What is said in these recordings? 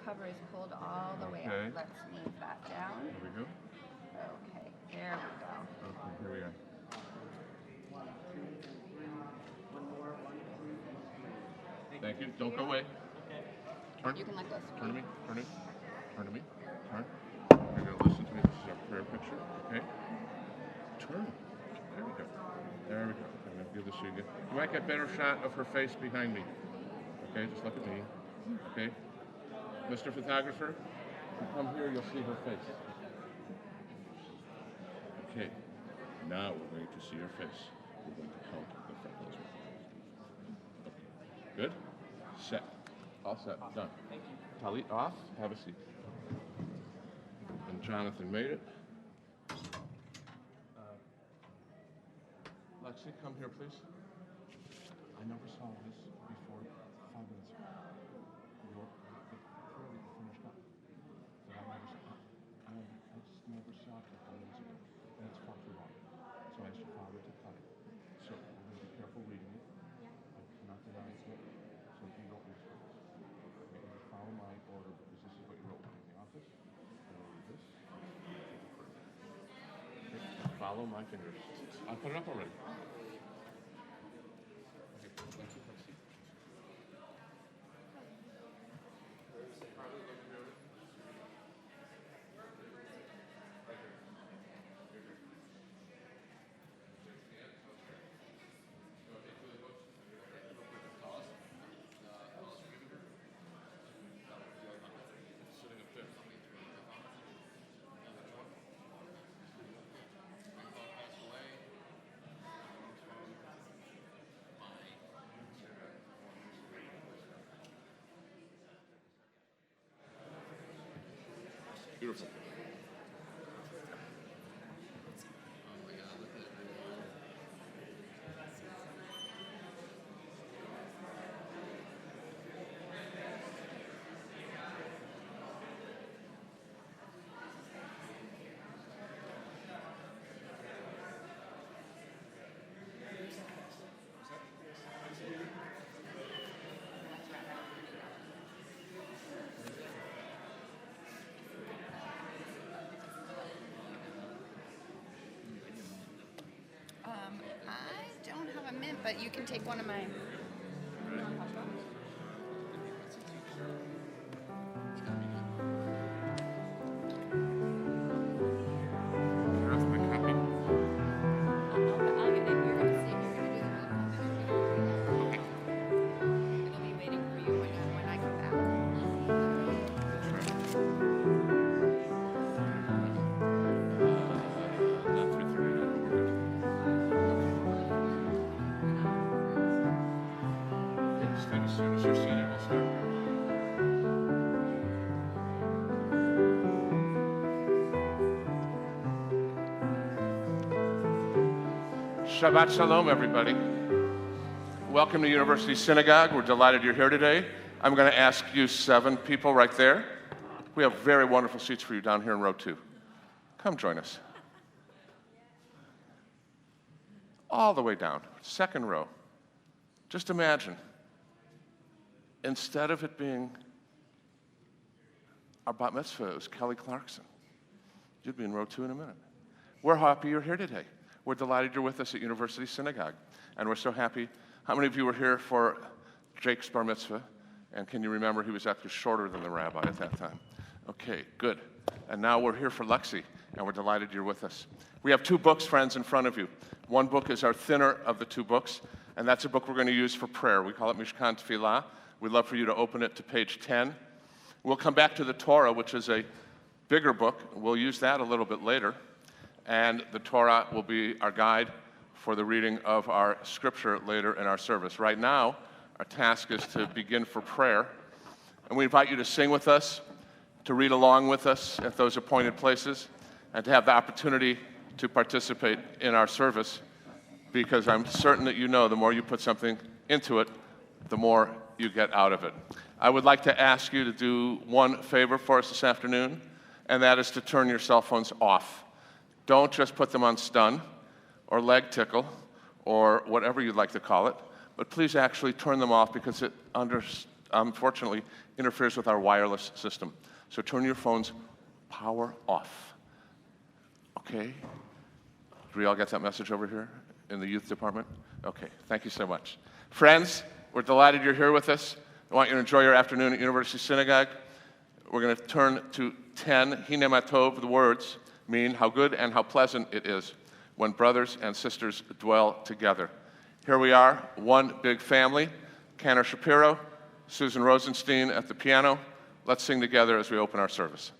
cover is pulled all the way Okay. up. Let's move that down. There we go. Okay, there we go. Okay, here we are. Thank you. Don't go away. Turn. You can let go. Turn to me. Turn it. Turn to me. Turn. You're going to listen to me. This is our prayer picture. Okay? Turn. There we go. There we go. I'm going to give this to you again. You might get a better shot of her face behind me. Okay? Just look at me. Okay? Mr. Photographer, come here. You'll see her face. Okay. Now we're going to see her face. We're going to count the freckles. Okay. Good? Set. All set. Done. Thank you. Talit off. Have a seat. And Jonathan made it. Lexi, come here, please. I never saw this before 5 minutes ago. Your prayer that you finished up. That I just never saw it 5 minutes ago. And it's far too long. So I asked your father to cut it. So we're going to be careful reading it. I'm not denying it. So you don't read it. Okay, you follow my order because this is what you wrote in the office. This. Okay, follow my fingers. I put it up already. Beautiful. I don't have a mint, but you can take one of mine. That's my copy. I'll get it. You're gonna see if you're gonna do the roll call. Okay. It'll be waiting for you when I come back. Not 3:30. We're good. Okay, as soon as you're seated, we'll start. Shabbat Shalom, everybody. Welcome to University Synagogue. We're delighted you're here today. I'm going to ask you 7 people right there. We have very wonderful seats for you down here in row 2. Come join us. All the way down, 2nd row. Just imagine, instead of it being our bat mitzvah, it was Kelly Clarkson. You'd be in row 2 in a minute. We're happy you're here today. We're delighted you're with us at University Synagogue. And we're so happy. How many of you were here for Jake's bar mitzvah? And can you remember he was actually shorter than the rabbi at that time? Okay, good. And now we're here for Lexi, and we're delighted you're with us. We have 2 books, friends, in front of you. One book is our thinner of the 2 books, and that's a book we're going to use for prayer. We call it Mishkan Tefillah. We'd love for you to open it to page 10. We'll come back to the Torah, which is a bigger book. We'll use that a little bit later. And the Torah will be our guide for the reading of our scripture later in our service. Right now, our task is to begin for prayer. And we invite you to sing with us, to read along with us at those appointed places, and to have the opportunity to participate in our service, because I'm certain that you know the more you put something into it, the more you get out of it. I would like to ask you to do one favor for us this afternoon, and that is to turn your cell phones off. Don't just put them on stun or leg tickle or whatever you'd like to call it, but please actually turn them off, because it unfortunately interferes with our wireless system. So turn your phone's power off. Okay? Do we all get that message over here in the youth department? Okay, thank you so much. Friends, we're delighted you're here with us. I want you to enjoy your afternoon at University Synagogue. We're going to turn to 10. Hine Matov, the words mean how good and how pleasant it is when brothers and sisters dwell together. Here we are, one big family. Cantor Shapiro, Susan Rosenstein at the piano. Let's sing together as we open our service.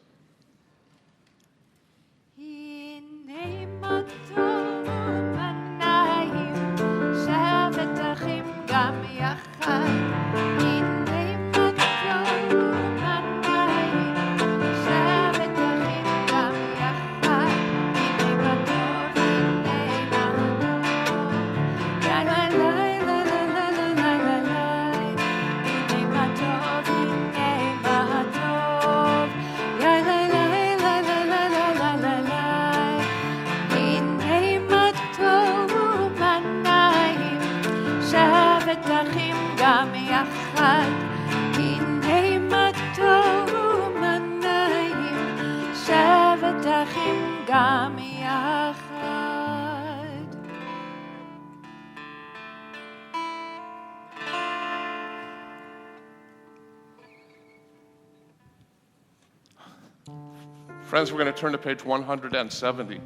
Friends, we're going to turn to page 170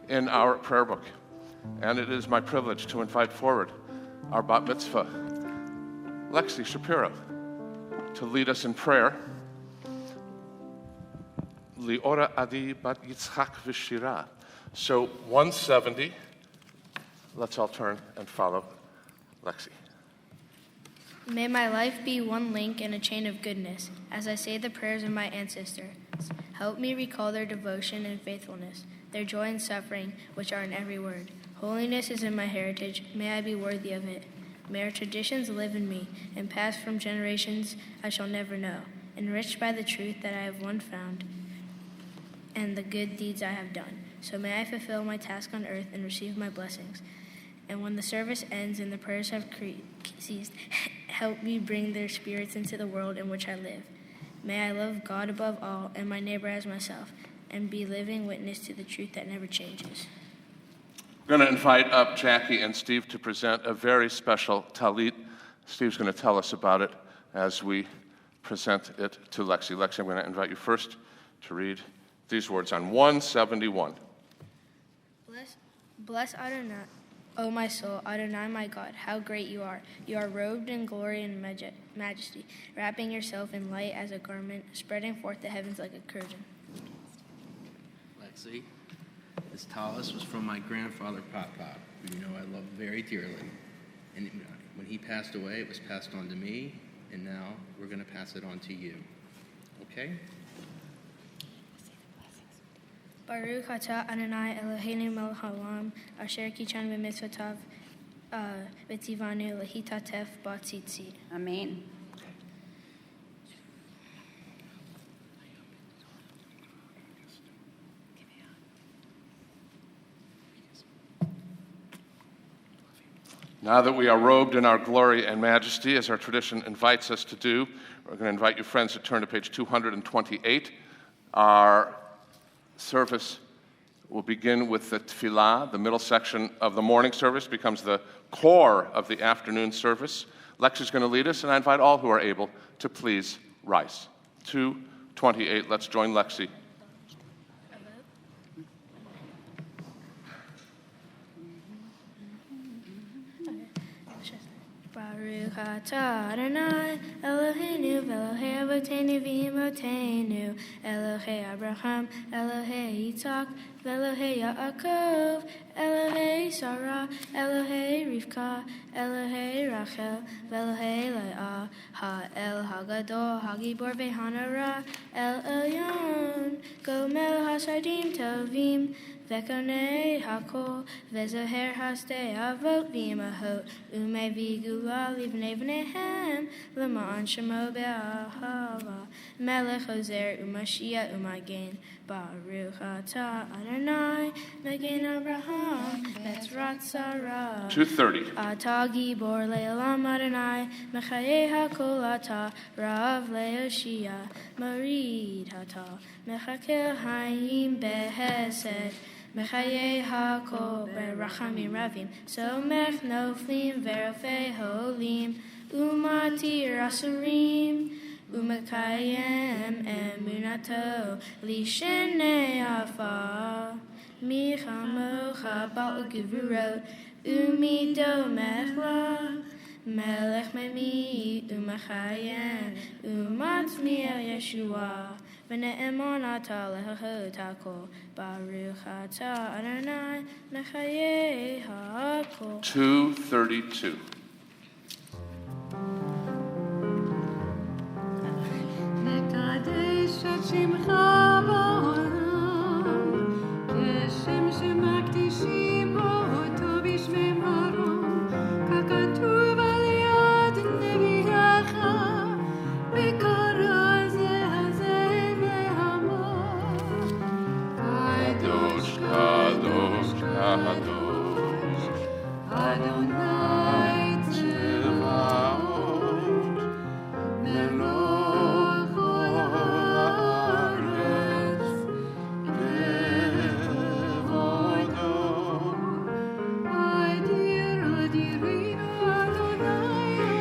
in our prayer book. And it is my privilege to invite forward our bat mitzvah, Lexi Shapiro, to lead us in prayer. Liora Adi bat Yitzchak v'shira. So 170, let's all turn and follow Lexi. May my life be one link in a chain of goodness, as I say the prayers of my ancestors. Help me recall their devotion and faithfulness, their joy and suffering, which are in every word. Holiness is in my heritage. May I be worthy of it. May our traditions live in me, and pass from generations I shall never know, enriched by the truth that I have once found, and the good deeds I have done. So may I fulfill my task on earth and receive my blessings. And when the service ends and the prayers have ceased, help me bring their spirits into the world in which I live. May I love God above all and my neighbor as myself, and be living witness to the truth that never changes. I'm going to invite up Jackie and Steve to present a very special talit. Steve's going to tell us about it as we present it to Lexi. Lexi, I'm going to invite you first to read these words on 171. Bless Adonai, O my soul, Adonai my God, how great you are. You are robed in glory and majesty, wrapping yourself in light as a garment, spreading forth the heavens like a curtain. Lexi, this tallis was from my grandfather, Pop, who you know I love very dearly. And when he passed away, it was passed on to me, and now we're going to pass it on to you. Okay? Baruch atah Adonai Eloheinu melech haolam, asher kichanu b'mitzvotav v'tzivanu lehitatef b'tzitzit. Amen. Now that we are robed in our glory and majesty, as our tradition invites us to do, we're going to invite you, friends, to turn to page 228. Our service will begin with the tefillah. The middle section of the morning service becomes the core of the afternoon service. Lexi's going to lead us, and I invite all who are able to please rise. 228, let's join Lexi. Baruch atah Adonai Eloheinu v'Elohei Avotenu v'Imotenu Elohei Abraham, Elohei Yitzhak, v'Elohei Yaakov, Elohei Sarah, Elohei Rivka, Elohei Rachel, v'Elohei Leah, Ha'el Hagadol, Hagibor v'Hanara, El Elyon, Gomel Hasadim Tovim, Vekonei Hakol, Vezoher Haste Avot V'Imahot, Ume V'Gula Livnei V'Nehem, L'Ma'an Shemo Be'ahava, Melech Ozer U'Mashiach U'Magen, Baruch atah Adonai, Megan Abraham, Betzrat Sarah. 230. Ata Gibor Le'olam Adonai, Mechaye HaKol Ata, Rav Le'oshia, Marid Hata, Mechakel Hayim Behesed, Mechaye HaKol Berachamim Ravim, Somech Noflim Verofei Holim, Umatir Asurim, Umakayem Emunato, Lishenei Afa, Michamocha Bal Gevurot, Umido Mechla, Melech Memi, Umachayem, Umatmiel Yeshua, V'ne'emon ata lehachot hakol, Baruch ata Adonai, Mechaye hakol. 232. מקדש את שמך בעולם, כשם שמקדישים אותו בשמי מרום, ככתוב על יד נביאך, בקרא זה הזה ואמר, קדוש, קדוש, קדוש, אדוני צבאות, מלוך הארץ, כבודו. אדיר אדירינו, אדוני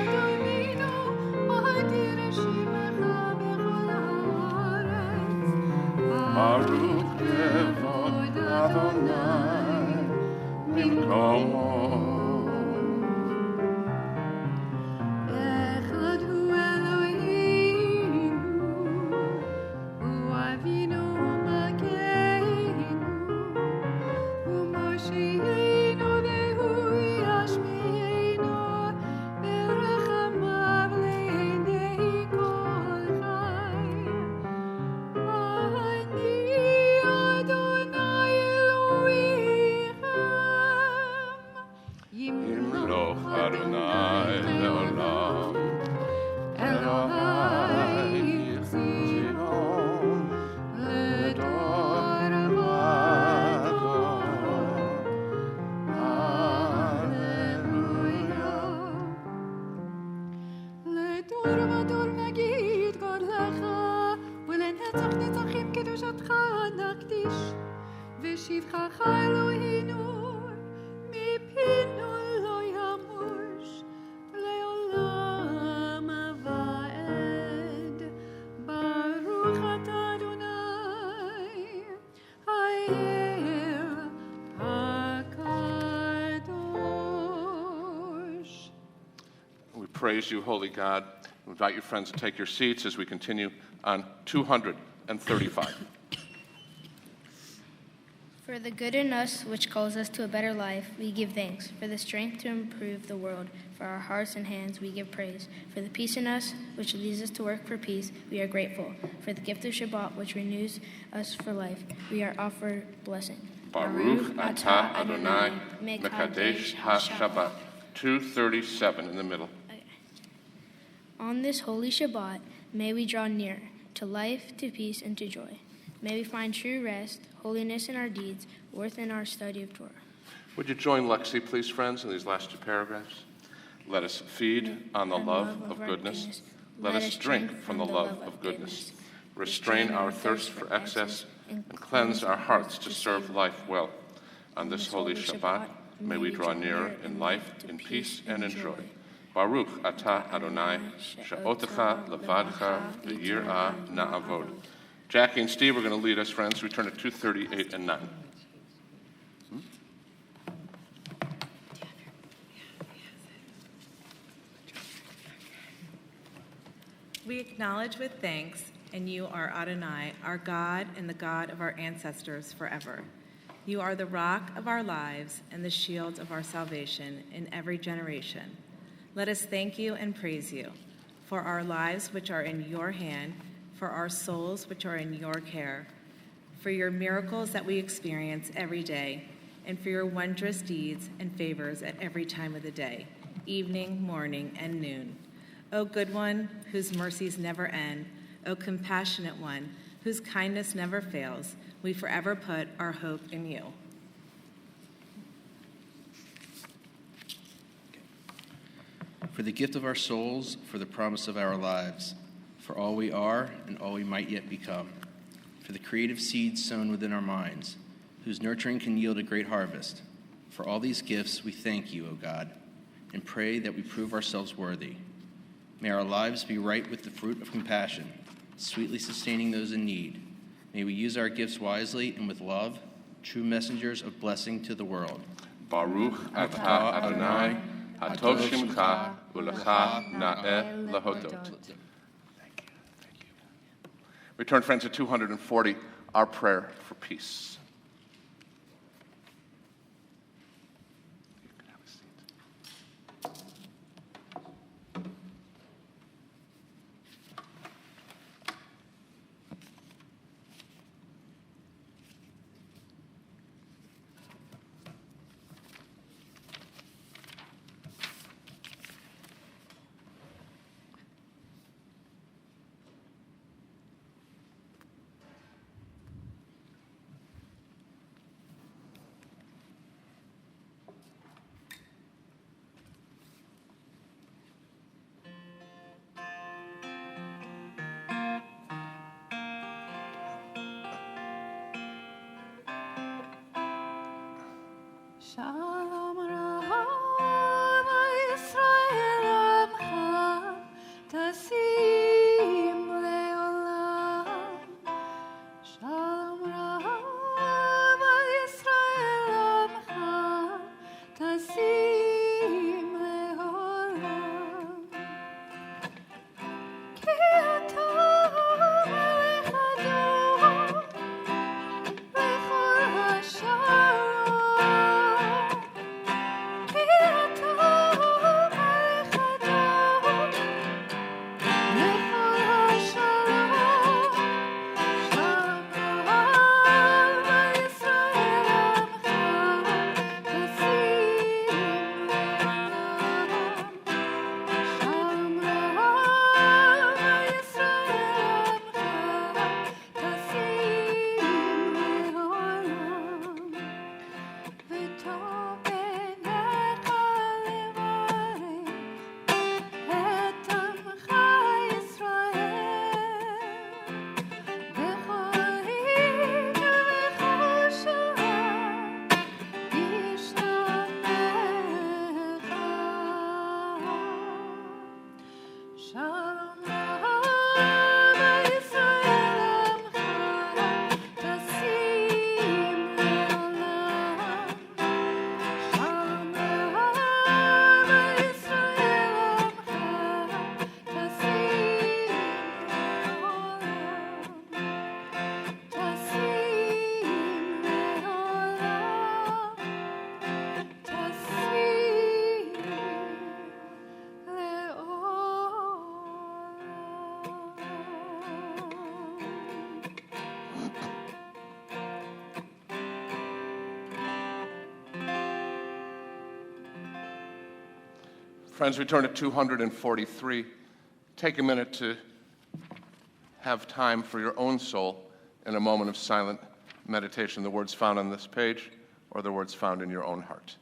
אדונינו, אדיר שמך בכל הארץ. ברוך כבוד אדוני במקומו. אחד הוא אלוהינו, הוא אבינו ומגנו, הוא מושיענו והוא ישמענו, ברחמיו לעיני כל חי. אני אדוני אלוהיכם, ימלוך אדוני לעולם, אלוהי ציון, לדור ודור. הללויה. לדור ודור נגיד גודלך, ולנצח נצחים קדושתך נקדיש, ושבחך אלוהינו מפינו לא ימוש, לעולם ועד. ברוך אתה אדוני, האל הקדוש. We praise you, holy God. We invite you, friends, to take your seats as we continue on 235. For the good in us which calls us to a better life, we give thanks. For the strength to improve the world, for our hearts and hands, we give praise. For the peace in us which leads us to work for peace, we are grateful. For the gift of Shabbat which renews us for life, we are offered blessing. Baruch atah Adonai mekadesh ha-Shabbat. 237 in the middle. On this holy Shabbat, may we draw near to life, to peace, and to joy. May we find true rest, holiness in our deeds, worth in our study of Torah. Would you join Lexi, please, friends, in these last two paragraphs? Let us feed on the love of goodness. Let us drink from the love of goodness. Restrain our thirst for excess and cleanse our hearts to serve life well. On this holy Shabbat, may we draw nearer in life, in peace, and in joy. Baruch atah Adonai, she'otecha levadcha v'yirah na'avod. Jackie and Steve are going to lead us, friends. We turn to 238 and 9. We acknowledge with thanks, and you are Adonai, our God and the God of our ancestors forever. You are the rock of our lives and the shield of our salvation in every generation. Let us thank you and praise you for our lives which are in your hand, for our souls which are in your care, for your miracles that we experience every day, and for your wondrous deeds and favors at every time of the day, evening, morning, and noon. O good one, whose mercies never end, O compassionate one, whose kindness never fails. We forever put our hope in you. For the gift of our souls, for the promise of our lives, for all we are and all we might yet become, for the creative seeds sown within our minds, whose nurturing can yield a great harvest. For all these gifts, we thank you, O God, and pray that we prove ourselves worthy. May our lives be ripe with the fruit of compassion, sweetly sustaining those in need. May we use our gifts wisely and with love, true messengers of blessing to the world. Baruch atah Adonai, hatov shimcha, ulecha na'eh lahodot. Thank you. Return, friends, to 240, our prayer for peace. You can have a seat. Shalom Rav Yisrael Amcha Tasim Leolam. Shalom Rav Yisrael Amcha Tasim Leolam. Ki ata melech Adon bechol hashalom. Friends, we turn to 243. Take a minute to have time for your own soul in a moment of silent meditation, the words found on this page or the words found in your own heart.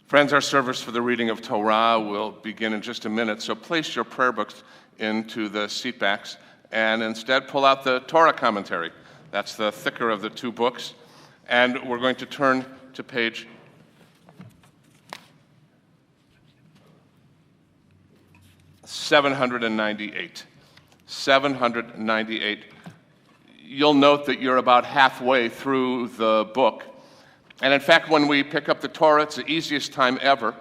Friends, our service for the reading of Torah will begin in just a minute, so place your prayer books into the seat backs and instead pull out the Torah commentary. That's the thicker of the two books. And we're going to turn to page 798. 798. You'll note that you're about halfway through the book. And in fact, when we pick up the Torah, it's the easiest time ever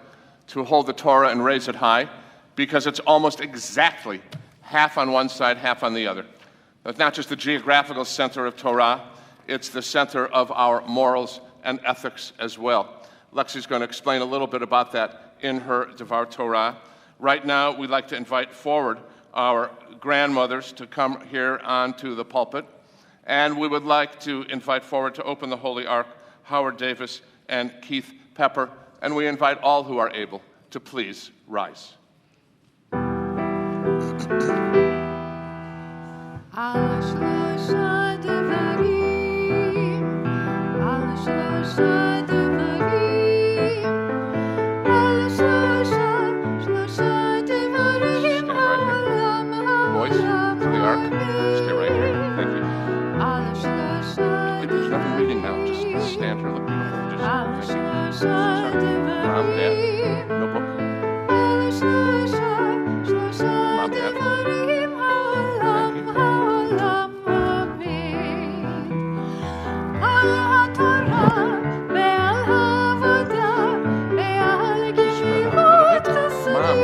to hold the Torah and raise it high because it's almost exactly half on one side, half on the other. It's not just the geographical center of Torah, it's the center of our morals and ethics as well. Lexi's going to explain a little bit about that in her Devar Torah. Right now, we'd like to invite forward our grandmothers to come here onto the pulpit. And we would like to invite forward to open the Holy Ark Howard Davis and Keith Pepper. And we invite all who are able to please rise. Stay right here. Thank you. Wait, there's nothing reading now. Just stand here, look beautiful. Just thank you. Sorry. Mom, Dad, no book. Mom, Dad. Mom,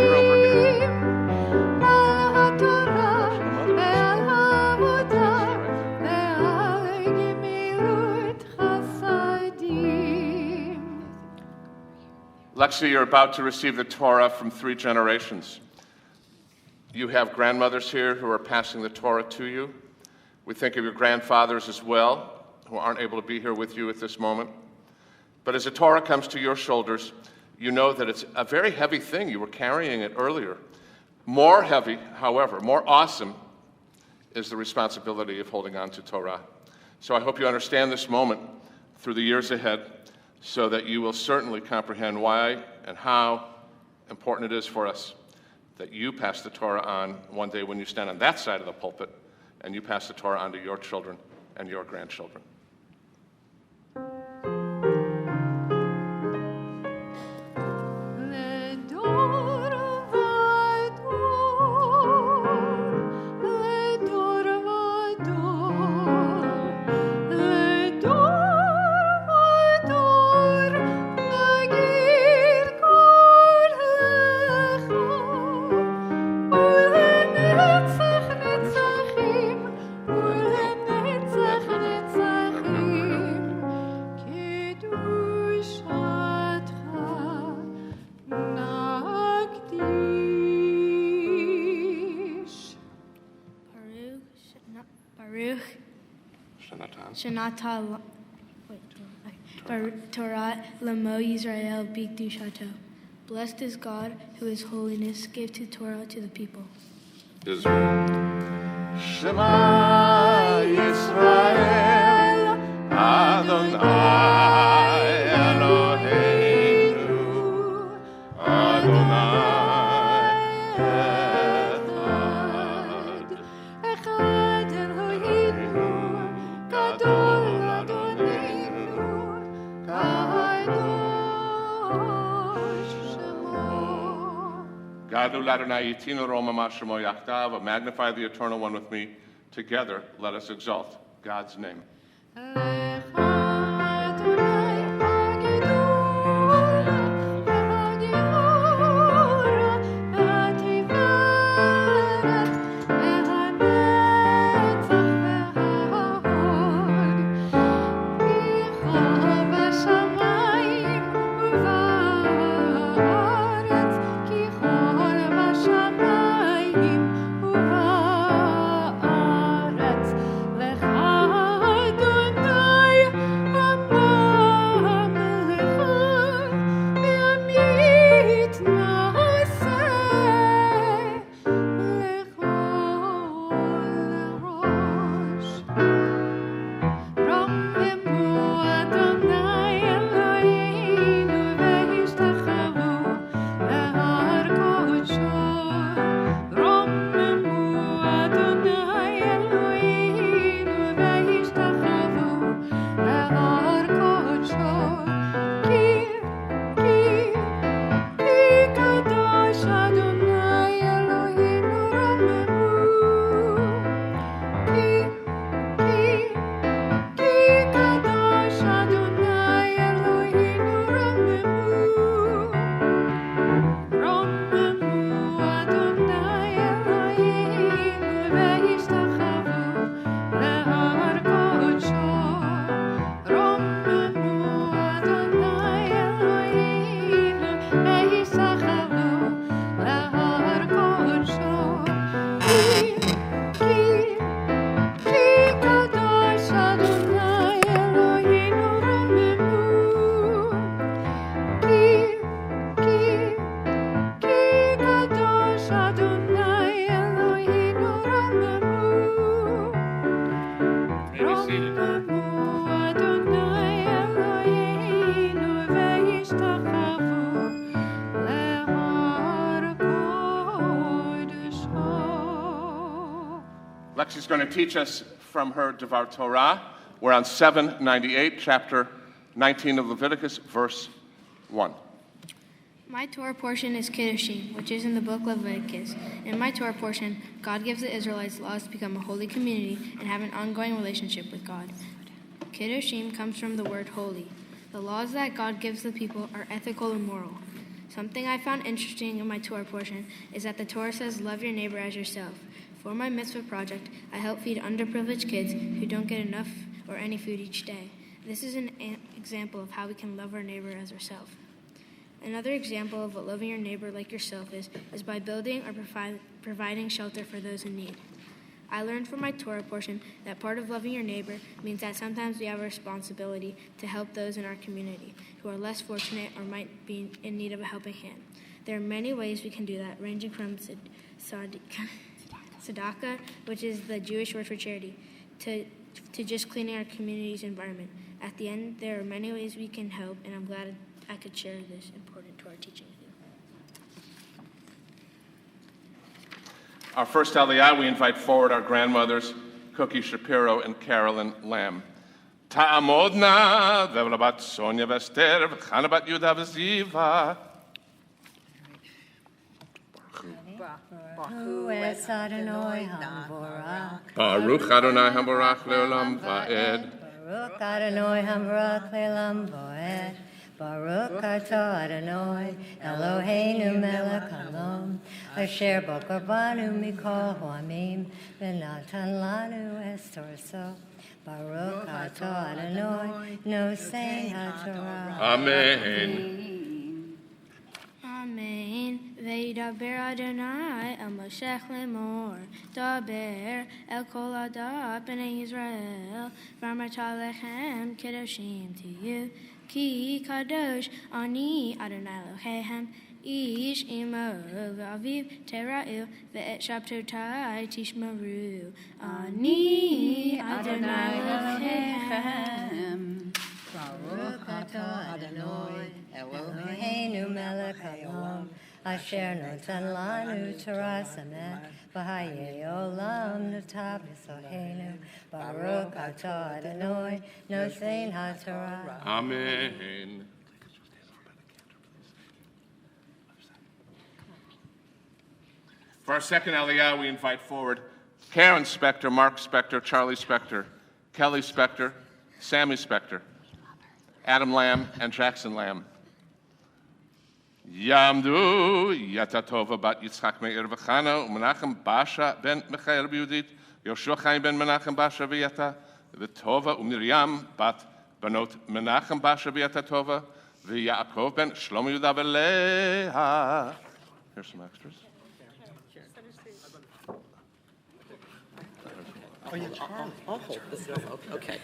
you're over here. Lexi, you're about to receive the Torah from 3 generations. You have grandmothers here who are passing the Torah to you. We think of your grandfathers as well, who aren't able to be here with you at this moment. But as the Torah comes to your shoulders, you know that it's a very heavy thing. You were carrying it earlier. More heavy, however, more awesome is the responsibility of holding on to Torah. So I hope you understand this moment through the years ahead, so that you will certainly comprehend why and how important it is for us that you pass the Torah on one day when you stand on that side of the pulpit, and you pass the Torah on to your children and your grandchildren. Shanata Torah Lamo Yisrael Bikdushato. Blessed is God who is holiness gave to Torah to the people. Israel. Shema Yisrael Adonai Eloheinu Adonai Echad. Echad Eloheinu Gadol Adonenu Kadosh Shemo. Gadol Adonai Yitinu Roma Mashemo Yachdav. Magnify the Eternal One with me. Together, let us exalt God's name. Adonai Lexi's going to teach us from her Devar Torah. We're on 798, chapter 19 of Leviticus, verse 1. My Torah portion is Kiddushim, which is in the book Leviticus. In my Torah portion, God gives the Israelites laws to become a holy community and have an ongoing relationship with God. Kiddushim comes from the word holy. The laws that God gives the people are ethical and moral. Something I found interesting in my Torah portion is that the Torah says, love your neighbor as yourself. For my Mitzvah project, I help feed underprivileged kids who don't get enough or any food each day. This is an example of how we can love our neighbor as ourselves. Another example of what loving your neighbor like yourself is by building or providing shelter for those in need. I learned from my Torah portion that part of loving your neighbor means that sometimes we have a responsibility to help those in our community who are less fortunate or might be in need of a helping hand. There are many ways we can do that, ranging from tzedakah, which is the Jewish word for charity, to just cleaning our community's environment. At the end, there are many ways we can help, and I'm glad I could share this important Torah teaching with you. Our first Aliyah, we invite forward our grandmothers, Cookie Shapiro and Carolyn Lamb. Ta'amodna, v'rabat Sonia Vester, v'chana bat Yuda v'ziva. Baruch es Adonai Hamborach. Baruch Adonai Hamborach le'olam va'ed. Baruch Adonai Hamborach le'olam va'ed. Baruch atah Adonai Eloheinu melech haolam asher bo korbanu mikol ha'amim v'natan lanu es toraso. Baruch atah Adonai nosei haTorah. Amen. Amen. Veidaber Adonai el Moshe lemor. Daber el kol adat b'nei Yisrael. V'amarta lechem kedoshim to you. Ki kadosh ani Adonai Elohechem. Ish imo v'aviv tera'u ve'et shabtotai tishmaru. Ani Adonai Elohechem. Baruch atah Adonai Eloheinu melech haolam asher notan lanu Torah sameh v'hayei olam natav b'soheinu. Baruch atah Adonai nosein haTorah. Amen. For our second Aliyah, we invite forward Karen Spector, Mark Spector, Charlie Spector, Kelly Spector, Sammy Spector, Adam Lamb, and Jackson Lamb. Yamdu Yatatova bat Yitzchak Meir v'Chana u'Menachem Basha ben Michael b'Yudit Yoshua Chaim ben Menachem Basha v'Yata v'Tova u'Miriam bat Banot Menachem Basha v'Yata Tova v'Yaakov ben Shlomo Yuda v'Leha. Here's some extras. Okay.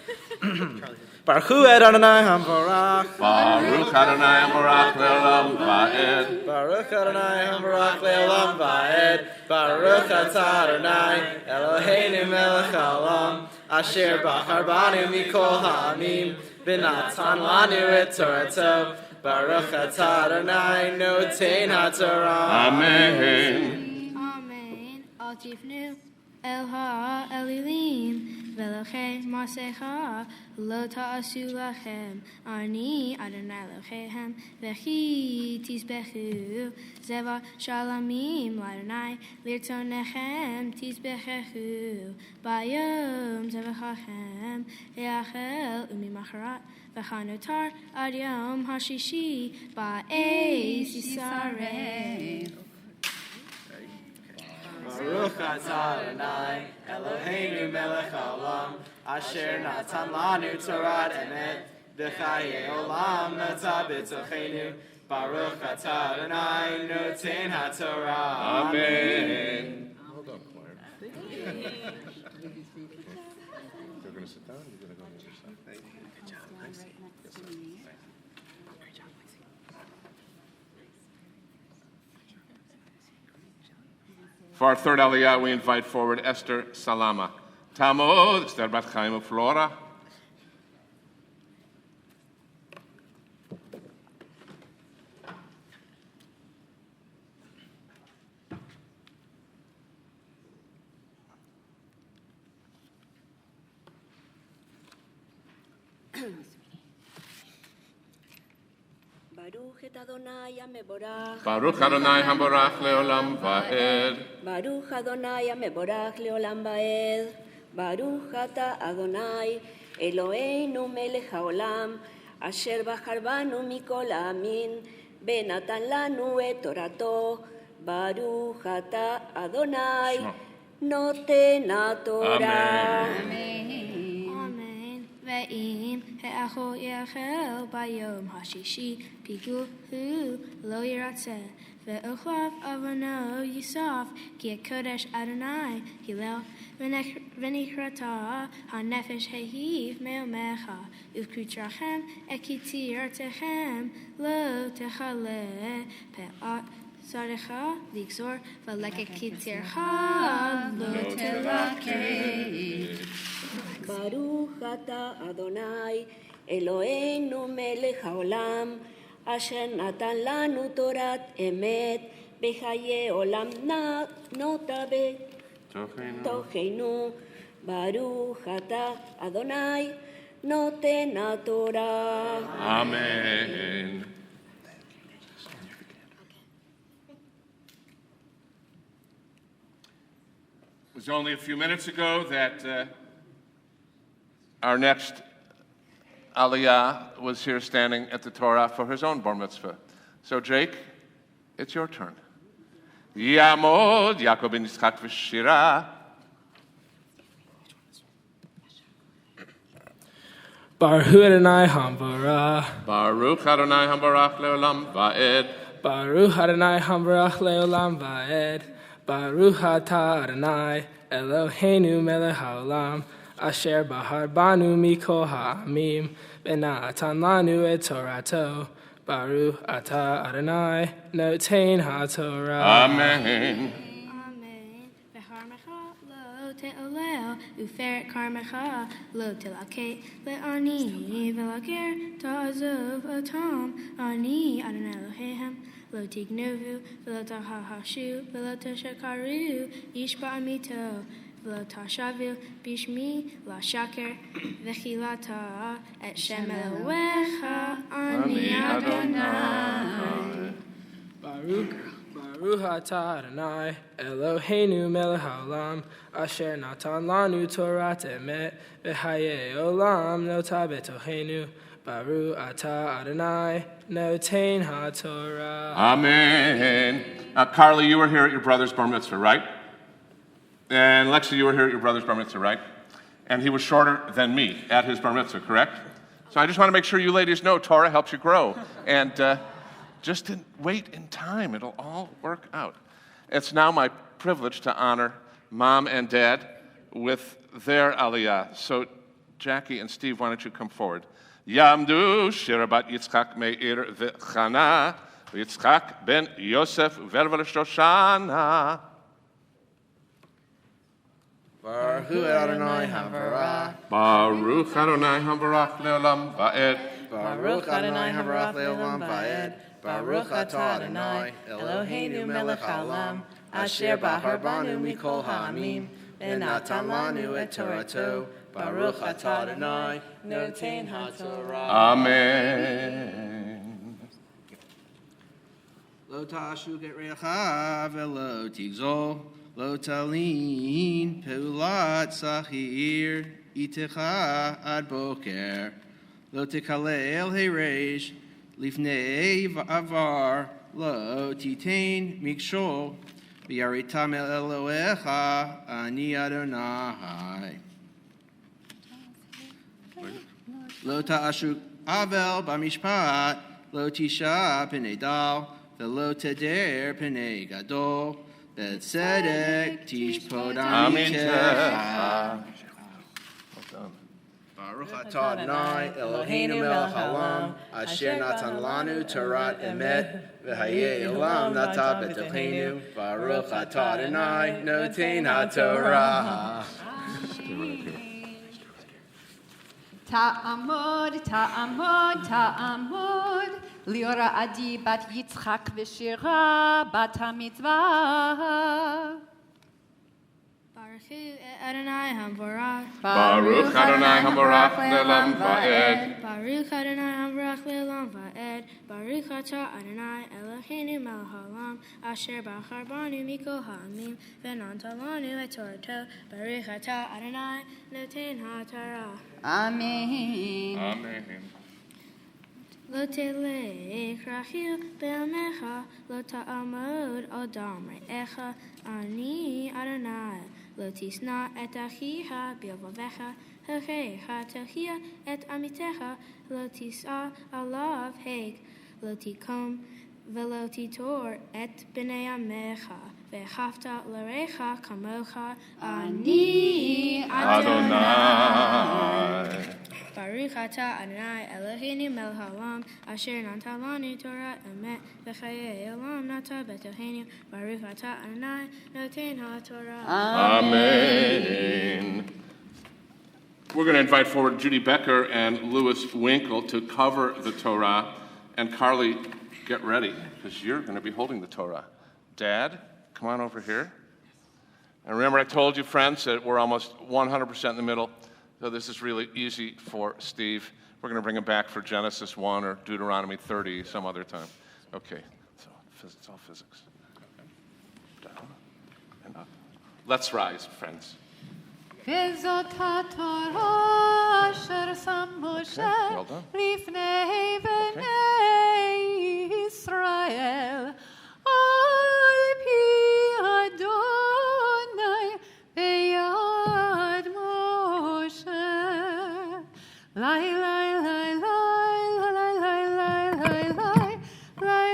Baruch Adonai Hamborach. Baruch Adonai Hamborach le'olam va'ed. Baruch Adonai Hamborach le'olam va'ed. Baruch atah Adonai Eloheinu melech haolam asher bachar banu mikol ha'amim v'natan lanu et Torato. Baruch atah Adonai notein haTorah. Amen. Amen. Al tifnu el ha'elilim ve'lochem masecha lo ta'asu lachem ani Adonai Elohechem v'chi tisbechu zeva shalamim l'Adonai lirtzonechem tisbechu bayom zevachachem le'achel u'mimacharat v'chanotar ad yom hashishi ba'eis yisarei. Baruch atah Adonai Eloheinu melech haolam asher natan lanu Torah emet v'chayei olam nata b'tocheinu. Baruch atah Adonai notein haTorah. Amen. Hold on, choir. You're going to sit down? You're going to go on the other side? Good job, Lexi. Yes, sir. Great job, Lexi. For our third Aliyah, we invite forward Esther Salama. Tamod, Esther Bat Chaim of Flora. Baruch et Adonai HaMeborach. Baruch Adonai Hamborach Leolam Va'ed. Baruch Adonai HaMeborach Leolam Va'ed. Baruch Ata Adonai Eloheinu Melech HaOlam Asher Bachar Banu Mikol Ha'amin Benatan Lanu et Torato. Baruch Ata Adonai Noten HaTorah. Amen. Ve'im he'acho yachel bayom hashishi piguhu lo yiratzeh ve'ochlav avono yisaf ki kodesh Adonai hilel v'nichrata hanefesh hehiv me'omecha uvkutrachem ekitirtechem lo techale pe'at Sarecha l'ixor v'lekekitircha lo telakeh. Baruch Ata Adonai Eloheinu Melech HaOlam Asher Natan Lanu Torat Emet Bechaye Olam Nota Betocheinu. Baruch Ata Adonai Noten HaTorah. Amen. It was only a few minutes ago that our next Aliyah was here standing at the Torah for his own bar mitzvah. So Jake, it's your turn. Yamod Yaakov ben Yitzchak v'shira. Baruch Adonai Hambarach. Baruch Adonai Hambarach Leolam Va'ed. Baruch Adonai Hambarach Leolam Va'ed. Baruch Ata Adonai Eloheinu Melech HaOlam Asher Bahar Banu Mikol Ha'amim Benatan Lanu et Torato. Baruch Ata Adonai Noten HaTorah. Amen. Amen. V'harmecha lo te'oleo uferet karmecha lo telakeh le'ani v'lager ta'azov otam ani Adonai Elohehem lo tignovu v'lo tahahashu v'lo tashakaru ish ba'amito v'lo tashavu bishmi la shaker v'chilata et shem Elohecha ani Adonai. Baruch Atah Adonai Eloheinu Melech HaOlam Asher Natan Lanu Torat Emet V'Hayei Olam Nota Betocheinu. Baruch Atah Adonai Noten HaTorah. Amen. Carly, you were here at your brother's bar mitzvah, right? And Lexi, you were here at your brother's bar mitzvah, right? And he was shorter than me at his bar mitzvah, correct? So I just want to make sure you ladies know Torah helps you grow. And just wait in time. It'll all work out. It's now my privilege to honor Mom and Dad with their aliyah. So Jackie and Steve, why don't you come forward? Yamdu Shirabat Yitzchak Meir V'Chana Yitzchak ben Yosef Vervel Shoshana. Baruch Adonai Hambarach. Baruch Adonai Hambarach Leolam Va'ed. Baruch Adonai Hambarach Leolam Va'ed. Baruch Atah Adonai Eloheinu Melech HaOlam Asher Bahar Banu Mikol Ha'amim Benatan Lanu et Torato. Baruch Atah Adonai Noten HaTorah. Amen. Lo ta'ashu get re'acha velo tigzol. Lo talin peulat sahir itecha ad boker. Lo tekalel heiresh lifnei avar. Lo titain mikshol v'yaritam el Elohecha ani Adonai. Lo ta'ashu avel b'mishpat. Lo tisha p'nei dal. Velo teder p'nei gadol. Betzedek tishpod amitecha. Baruch Atah Adonai Eloheinu Melech HaOlam Asher Natan Lanu Torat Emet V'Hayei Olam Nata B'Tocheinu. Baruch Atah Adonai Noten HaTorah. Ta'amod, ta'amod, ta'amod, liora adi bat Yitzchak v'shira bat hamitzvah. Baruch Adonai Hamvorach. Baruch Adonai Hamorach Le'olam Va'ed. Baruch Adonai Hamvorach Le'olam Va'ed. Baruch Atah Adonai Eloheinu melech haolam asher bachar banu mikol ha'amim v'natan lanu et Torato. Baruch Atah Adonai noten ha'torah. Amen. Amen. Lo telech rachil be'amecha, lo ta'amod al damre'echa, ani Adonai. Lo tisna et achiha b'yovavecha, hechecha tehia et amitecha, lo tis'a alav heg, lo tikom velo titor et b'nei amecha, ve'chavta l'recha kamocha, ani Adonai. Baruch atah Adonai Eloheinu melech haolam asher natan lanu Torah emet v'chayei olam nata betoheinu. Baruch atah Adonai noten ha'torah. Amen. We're going to invite forward Judy Becker and Louis Winkle to cover the Torah. And Carly, get ready, because you're going to be holding the Torah. Dad, come on over here. And remember, I told you, friends, that we're almost 100% in the middle. So this is really easy for Steve. We're going to bring him back for Genesis 1 or Deuteronomy 30 some other time. Okay, so it's all physics. Down and up. Let's rise, friends. וזאת התורה אשר שם משה well done. לפני בני ישראל על פי אדוני ביד משה. לי לי לי לי לי לי לי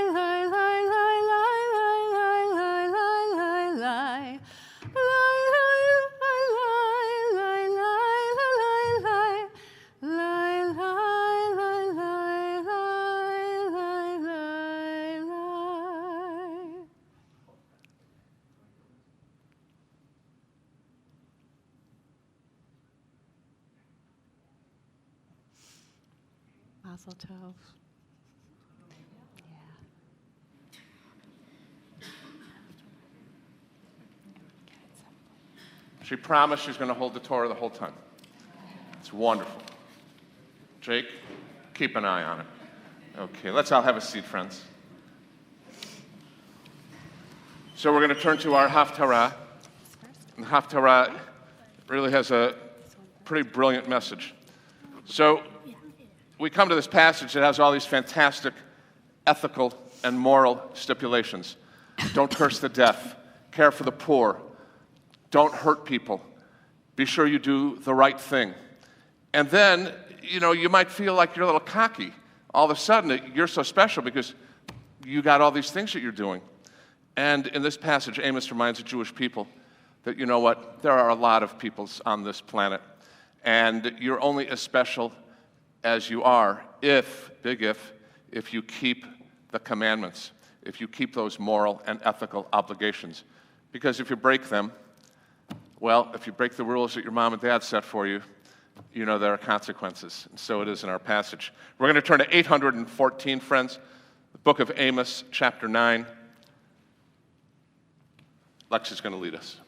Mazel tov. She promised she's going to hold the Torah the whole time. It's wonderful. Jake, keep an eye on it. Okay, let's all have a seat, friends. So we're going to turn to our Haftarah. And the Haftarah really has a pretty brilliant message. So we come to this passage that has all these fantastic ethical and moral stipulations. Don't curse the deaf. Care for the poor. Don't hurt people. Be sure you do the right thing. And then, you might feel like you're a little cocky. All of a sudden, you're so special because you got all these things that you're doing. And in this passage, Amos reminds the Jewish people that, you know what, there are a lot of peoples on this planet. And you're only as special as you are if you keep the commandments, if you keep those moral and ethical obligations. Because if you break them, well, if you break the rules that your mom and dad set for you, there are consequences. And so it is in our passage. We're going to turn to 814, friends, the book of Amos, chapter 9. Lexi's going to lead us.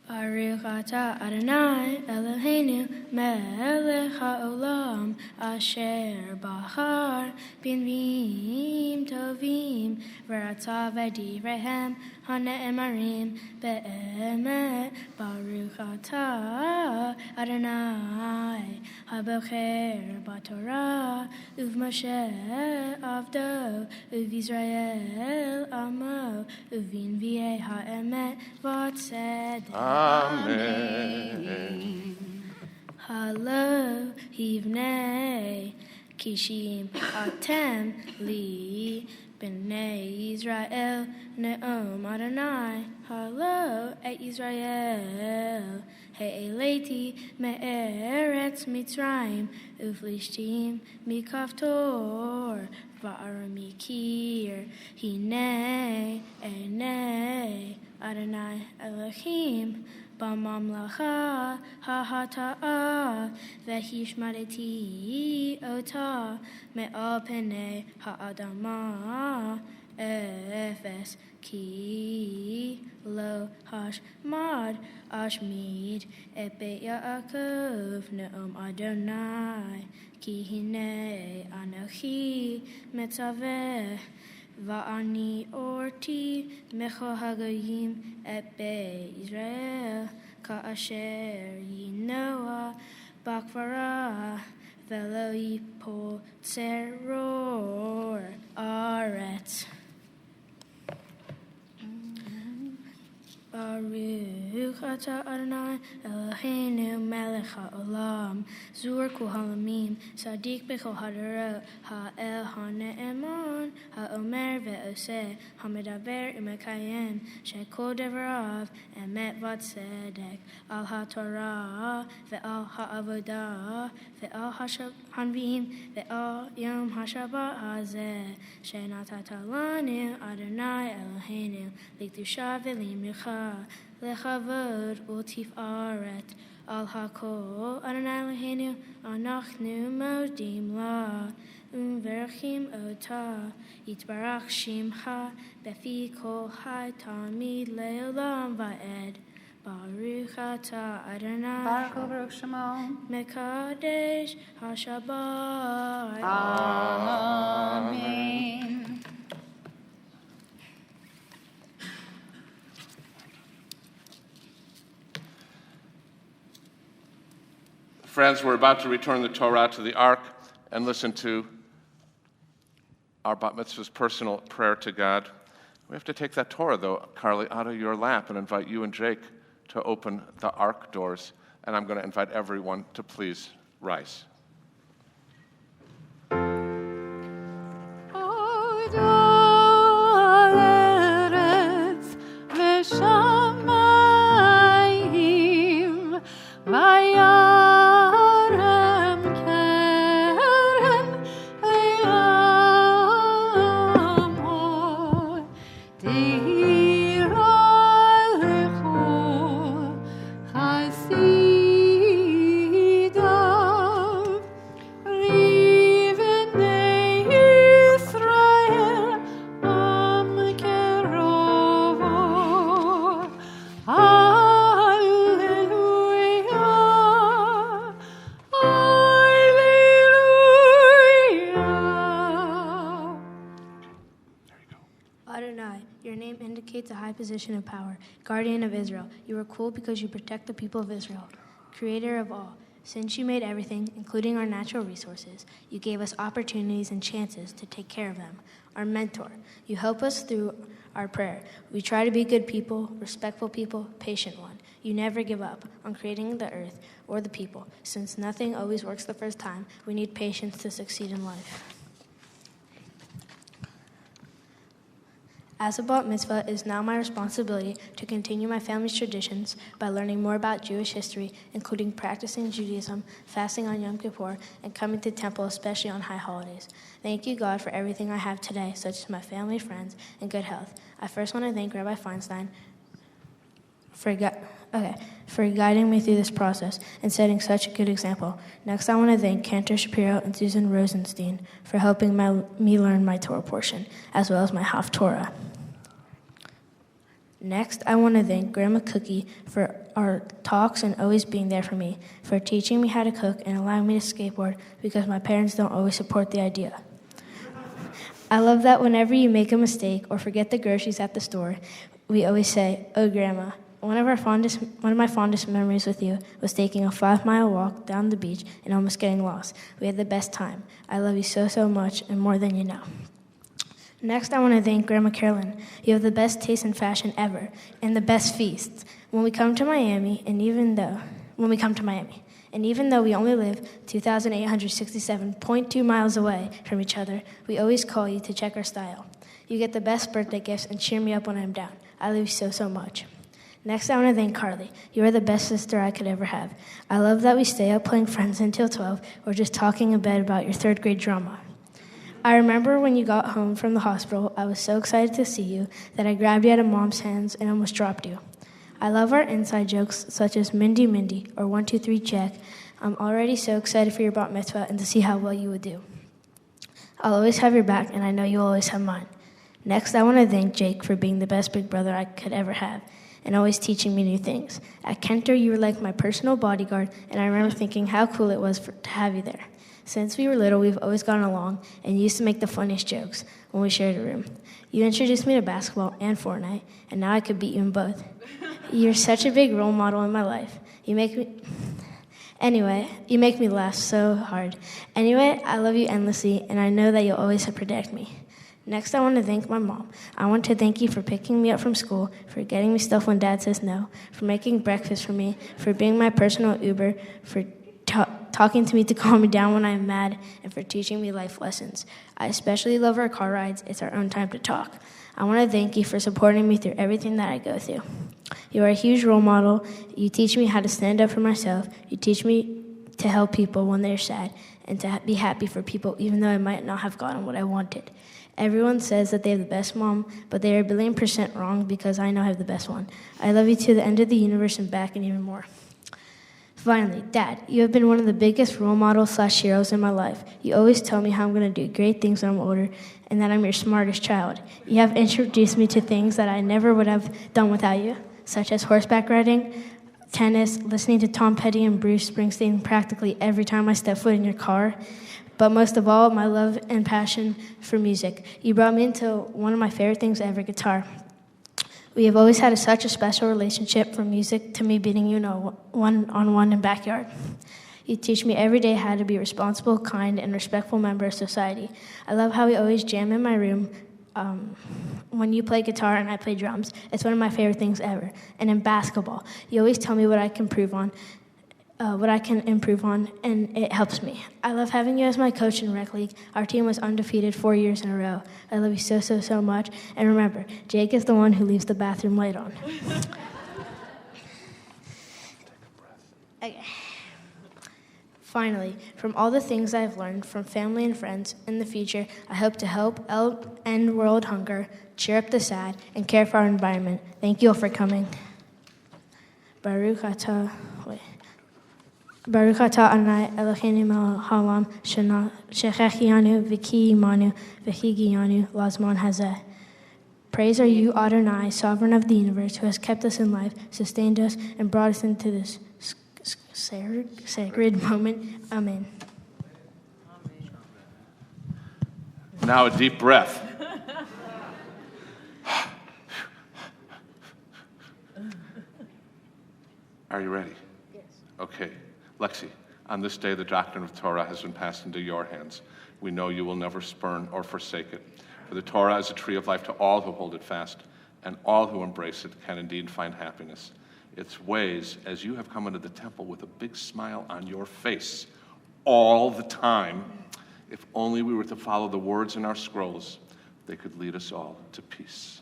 Baruch atah Adonai Eloheinu melech haolam asher bahar b'nviim tovim v'ratza v'divreihem hane'emarim be'emet. Baruch atah Adonai habocher b'torah uv'Moshe avdo uv'Yisrael amo uv'nviei ha'emet v'tzedek. Amen. Hello, hivnei, kishim atem li, b'nei Israel, ne'om Adonai. Hello, et Israel, he'eleti me'eretz Mitzrayim, uflishtim mikaftor, va'aram mikir, hinei, enei, Adonai Elohim, b'mamlacha ha'hata'ah, v'hishmareti ota, me'al penei ha'adamah, efes ki lo hashmad ashmid et beit Yaakov ne'om Adonai ki hine anochi metzaveh va'ani orti mecho hagoyim et beit Israel ka'asher yinoah bakvara velo yipol tzeror aretz. Baruch atah Adonai Eloheinu melech haolam zur kol halamim sadik bechol hadarot ha'el ha'ne'eman ha'omer ve'oseh ha'medaber u'mekayem shekol devarav emet v'tzedek al ha'torah ve'al ha'avodah ve'al hanviim ve'al yom ha'shabbat hazeh shenatata lanu Adonai Eloheinu likdusha v'limnucha lechavod u'tifaret al hakol Adonai Eloheinu anachnu modim la u'mverachim otah yitbarach shimcha befi kol hai tamid le'olam va'ed Baruch atah Adonai Baruch Shemo. Mekadesh HaShabbat. Amen. Friends, we're about to return the Torah to the Ark and listen to our bat mitzvah's personal prayer to God. We have to take that Torah, though, Carly, out of your lap and invite you and Jake to open the Ark doors. And I'm going to invite everyone to please rise. A high position of power, guardian of Israel. You are cool because you protect the people of Israel, creator of all. Since you made everything, including our natural resources, you gave us opportunities and chances to take care of them. Our mentor, you help us through our prayer. We try to be good people, respectful people, patient one. You never give up on creating the earth or the people. Since nothing always works the first time, we need patience to succeed in life. As a bat mitzvah, it is now my responsibility to continue my family's traditions by learning more about Jewish history, including practicing Judaism, fasting on Yom Kippur, and coming to temple, especially on high holidays. Thank you, God, for everything I have today, such as my family, friends, and good health. I first want to thank Rabbi Feinstein for guiding me through this process and setting such a good example. Next, I want to thank Cantor Shapiro and Susan Rosenstein for helping me learn my Torah portion, as well as my Haftorah. Next, I want to thank Grandma Cookie for our talks and always being there for me, for teaching me how to cook and allowing me to skateboard because my parents don't always support the idea. I love that whenever you make a mistake or forget the groceries at the store, we always say, "Oh, Grandma." One of my fondest memories with you was taking a 5-mile walk down the beach and almost getting lost. We had the best time. I love you so, so much and more than you know. Next, I want to thank Grandma Carolyn. You have the best taste in fashion ever and the best feasts. When we come to Miami, and even though we only live 2,867.2 miles away from each other, we always call you to check our style. You get the best birthday gifts and cheer me up when I'm down. I love you so, so much. Next, I want to thank Carly. You are the best sister I could ever have. I love that we stay up playing Friends until 12 or just talking in bed about your 3rd grade drama. I remember when you got home from the hospital, I was so excited to see you that I grabbed you out of Mom's hands and almost dropped you. I love our inside jokes such as Mindy Mindy or 1, 2, 3 check. I'm already so excited for your bat mitzvah and to see how well you would do. I'll always have your back and I know you'll always have mine. Next, I want to thank Jake for being the best big brother I could ever have and always teaching me new things. At Kenter, you were like my personal bodyguard, and I remember thinking how cool it was to have you there. Since we were little, we've always gotten along and used to make the funniest jokes when we shared a room. You introduced me to basketball and Fortnite, and now I could beat you in both. You're such a big role model in my life. You make me laugh so hard. Anyway, I love you endlessly, and I know that you'll always protect me. Next, I want to thank my mom. I want to thank you for picking me up from school, for getting me stuff when Dad says no, for making breakfast for me, for being my personal Uber, for talking to me to calm me down when I'm mad, and for teaching me life lessons. I especially love our car rides. It's our own time to talk. I want to thank you for supporting me through everything that I go through. You are a huge role model. You teach me how to stand up for myself. You teach me to help people when they're sad and to be happy for people even though I might not have gotten what I wanted. Everyone says that they have the best mom, but they are 1,000,000,000% wrong because I know I have the best one. I love you to the end of the universe and back and even more. Finally, Dad, you have been one of the biggest role models/heroes in my life. You always tell me how I'm going to do great things when I'm older and that I'm your smartest child. You have introduced me to things that I never would have done without you, such as horseback riding, tennis, listening to Tom Petty and Bruce Springsteen practically every time I step foot in your car. But most of all, my love and passion for music. You brought me into one of my favorite things ever, guitar. We have always had such a special relationship from music to me beating you one-on-one in backyard. You teach me every day how to be a responsible, kind, and respectful member of society. I love how we always jam in my room when you play guitar and I play drums. It's one of my favorite things ever. And in basketball, you always tell me what I can improve on, and it helps me. I love having you as my coach in rec league. Our team was undefeated 4 years in a row. I love you so, so, so much. And remember, Jake is the one who leaves the bathroom light on. Okay. Finally, from all the things I've learned from family and friends, in the future, I hope to help end world hunger, cheer up the sad, and care for our environment. Thank you all for coming. Baruch atah Adonai Eloheinu melech haolam shechechianu v'kiyimanu v'higiyanu lazman hazeh. Praise are you, Adonai, sovereign of the universe, who has kept us in life, sustained us, and brought us into this sacred moment. Amen. Now a deep breath. Are you ready? Yes. Okay. Lexi, on this day the doctrine of Torah has been passed into your hands. We know you will never spurn or forsake it. For the Torah is a tree of life to all who hold it fast, and all who embrace it can indeed find happiness. Its ways, as you have come into the temple with a big smile on your face all the time, if only we were to follow the words in our scrolls, they could lead us all to peace.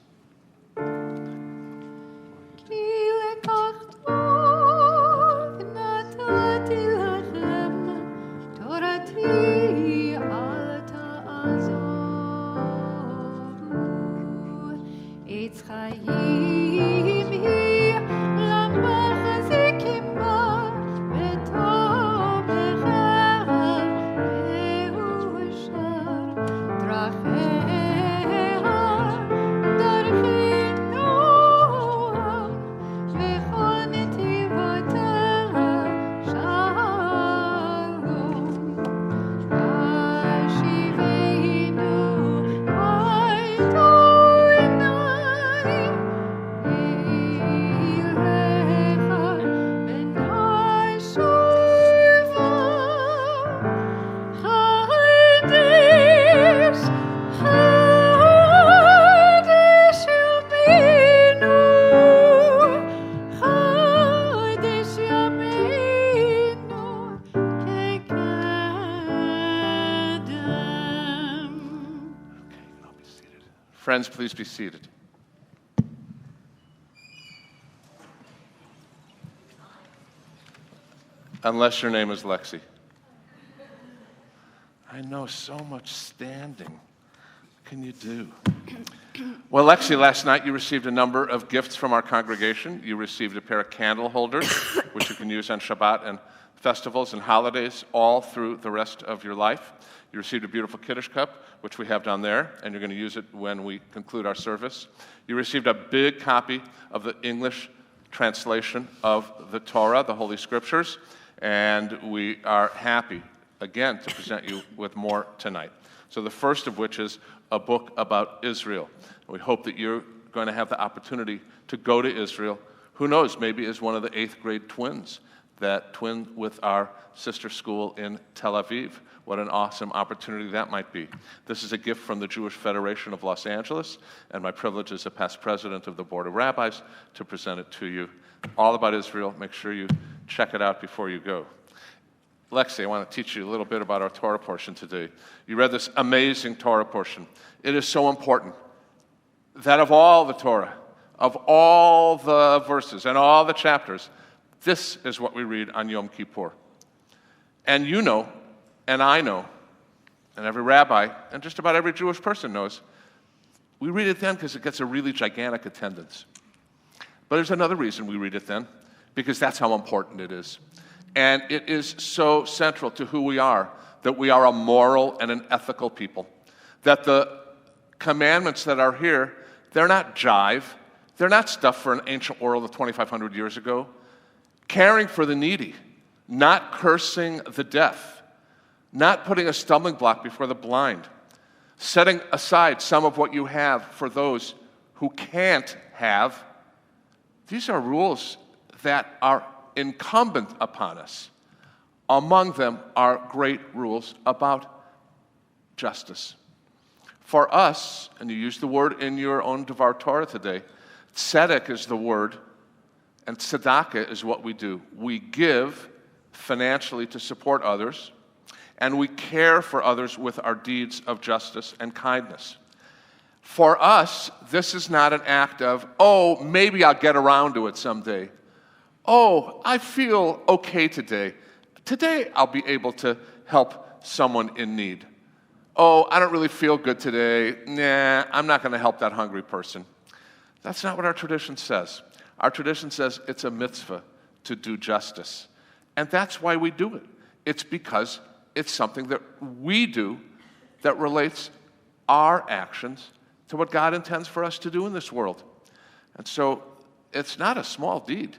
Friends, please be seated. Unless your name is Lexi. I know so much standing. What can you do? Well, Lexi, last night you received a number of gifts from our congregation. You received a pair of candle holders, which you can use on Shabbat and festivals and holidays all through the rest of your life. You received a beautiful Kiddush cup, which we have down there, and you're going to use it when we conclude our service. You received a big copy of the English translation of the Torah, the Holy Scriptures, and we are happy, again, to present you with more tonight. So the first of which is a book about Israel. We hope that you're going to have the opportunity to go to Israel. Who knows, maybe as one of the 8th grade twins that twin with our sister school in Tel Aviv. What an awesome opportunity that might be. This is a gift from the Jewish Federation of Los Angeles, and my privilege as a past president of the Board of Rabbis to present it to you. All about Israel. Make sure you check it out before you go. Lexi, I want to teach you a little bit about our Torah portion today. You read this amazing Torah portion. It is so important that of all the Torah, of all the verses and all the chapters, this is what we read on Yom Kippur. And you know, and I know, and every rabbi, and just about every Jewish person knows, we read it then because it gets a really gigantic attendance. But there's another reason we read it then, because that's how important it is. And it is so central to who we are, that we are a moral and an ethical people. That the commandments that are here, they're not jive. They're not stuff for an ancient world of 2,500 years ago. Caring for the needy, not cursing the deaf, not putting a stumbling block before the blind, setting aside some of what you have for those who can't have. These are rules that are incumbent upon us. Among them are great rules about justice. For us, and you use the word in your own Devar Torah today, tzedek is the word, and tzedakah is what we do. We give financially to support others, and we care for others with our deeds of justice and kindness. For us, this is not an act of, oh, maybe I'll get around to it someday. Oh, I feel okay today. Today I'll be able to help someone in need. Oh, I don't really feel good today. Nah, I'm not going to help that hungry person. That's not what our tradition says. Our tradition says it's a mitzvah to do justice. And that's why we do it. It's because it's something that we do that relates our actions to what God intends for us to do in this world. And so it's not a small deed.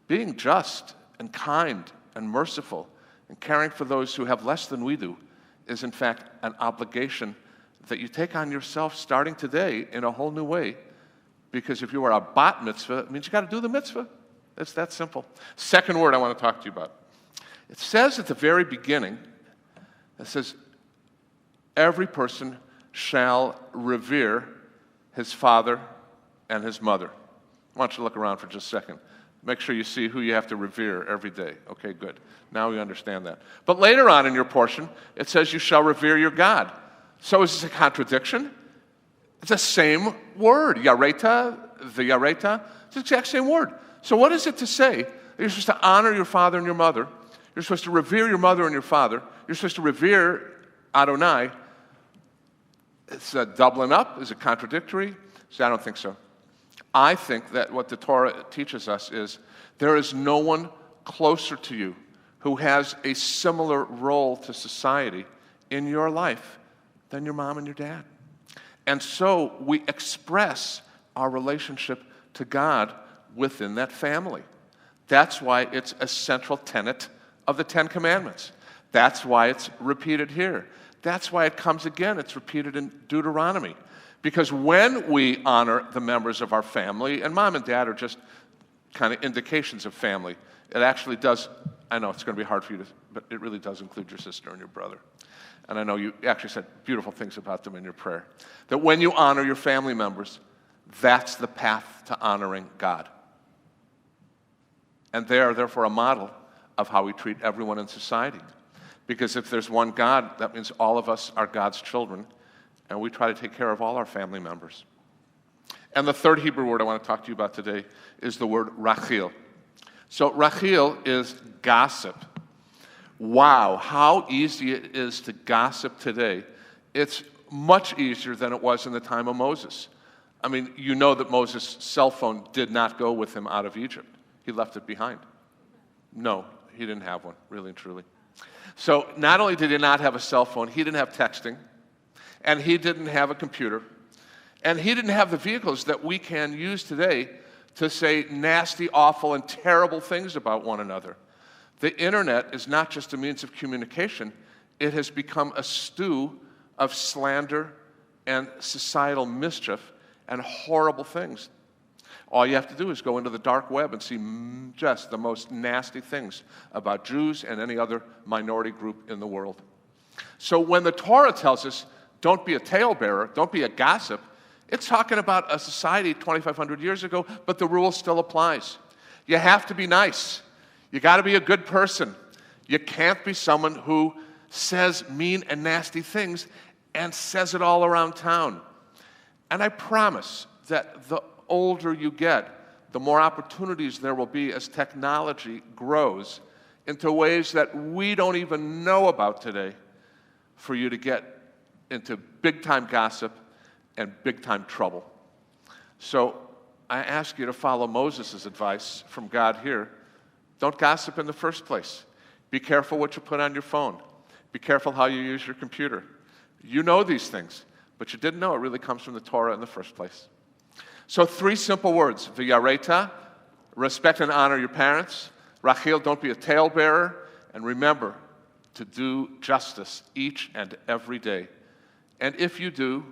Being just and kind and merciful and caring for those who have less than we do is in fact an obligation that you take on yourself starting today in a whole new way. Because if you are a bat mitzvah, it means you got to do the mitzvah. It's that simple. Second word I want to talk to you about. It says at the very beginning, it says, every person shall revere his father and his mother. I want you to look around for just a second. Make sure you see who you have to revere every day. Okay, good. Now we understand that. But later on in your portion, it says you shall revere your God. So is this a contradiction? It's the same word. Yareta, the yareta, it's the exact same word. So what is it to say that you're supposed to honor your father and your mother? You're supposed to revere your mother and your father. You're supposed to revere Adonai. It's a doubling up. Is it contradictory? So I don't think so. I think that what the Torah teaches us is there is no one closer to you who has a similar role to society in your life than your mom and your dad. And so we express our relationship to God within that family. That's why it's a central tenet of the Ten Commandments. That's why it's repeated here. That's why it comes again. It's repeated in Deuteronomy. Because when we honor the members of our family, and mom and dad are just kind of indications of family, it actually does, I know it's going to be hard for you to, but it really does include your sister and your brother. And I know you actually said beautiful things about them in your prayer. That when you honor your family members, that's the path to honoring God. And they are therefore a model of how we treat everyone in society. Because if there's one God, that means all of us are God's children, and we try to take care of all our family members. And the third Hebrew word I want to talk to you about today is the word rachil. So rachil is gossip. Wow, how easy it is to gossip today. It's much easier than it was in the time of Moses. I mean, you know that Moses' cell phone did not go with him out of Egypt. He left it behind. No, he didn't have one, really and truly. So not only did he not have a cell phone, he didn't have texting, and he didn't have a computer, and he didn't have the vehicles that we can use today to say nasty, awful, and terrible things about one another. The internet is not just a means of communication. It has become a stew of slander and societal mischief and horrible things. All you have to do is go into the dark web and see just the most nasty things about Jews and any other minority group in the world. So when the Torah tells us, don't be a talebearer, don't be a gossip, it's talking about a society 2,500 years ago, but the rule still applies. You have to be nice. You got to be a good person. You can't be someone who says mean and nasty things and says it all around town. And I promise that the older you get, the more opportunities there will be as technology grows into ways that we don't even know about today for you to get into big-time gossip and big-time trouble. So I ask you to follow Moses' advice from God here. Don't gossip in the first place. Be careful what you put on your phone. Be careful how you use your computer. You know these things, but you didn't know it really comes from the Torah in the first place. So 3 simple words. V'yareta, respect and honor your parents. Rachel, don't be a talebearer. And remember to do justice each and every day. And if you do,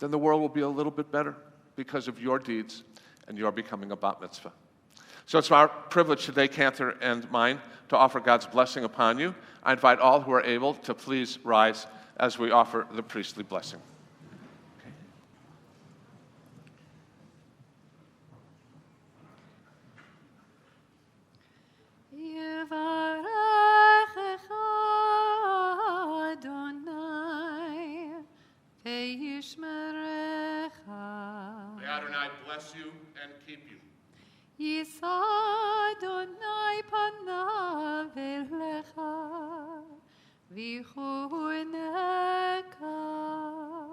then the world will be a little bit better because of your deeds and your becoming a bat mitzvah. So it's our privilege today, Cantor and mine, to offer God's blessing upon you. I invite all who are able to please rise as we offer the priestly blessing. May Adonai bless you and keep you. Yisa Adonai panav elecha v'chuneka.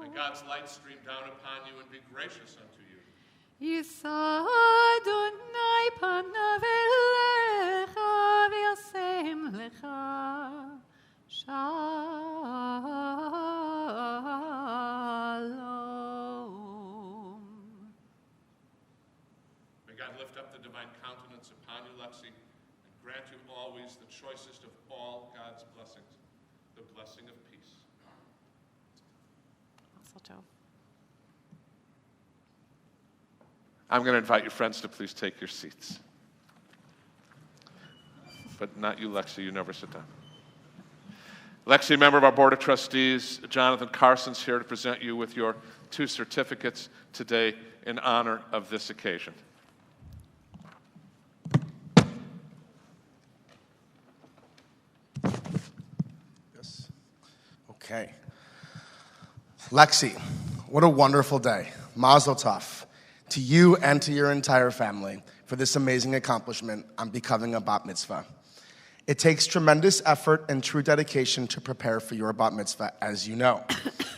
May God's light stream down upon you and be gracious unto you. Yisa Adonai panav elecha v'yasem lecha shalom. May God lift up the divine countenance upon you, Lexi, and grant you always the choicest of all God's blessings, the blessing of peace. I'm going to invite your friends to please take your seats. But not you, Lexi. You never sit down. Lexi, member of our Board of Trustees, Jonathan Carson's here to present you with your 2 certificates today in honor of this occasion. Yes. Okay. Lexi, what a wonderful day. Mazel tov to you and to your entire family for this amazing accomplishment on becoming a bat mitzvah. It takes tremendous effort and true dedication to prepare for your bat mitzvah, as you know.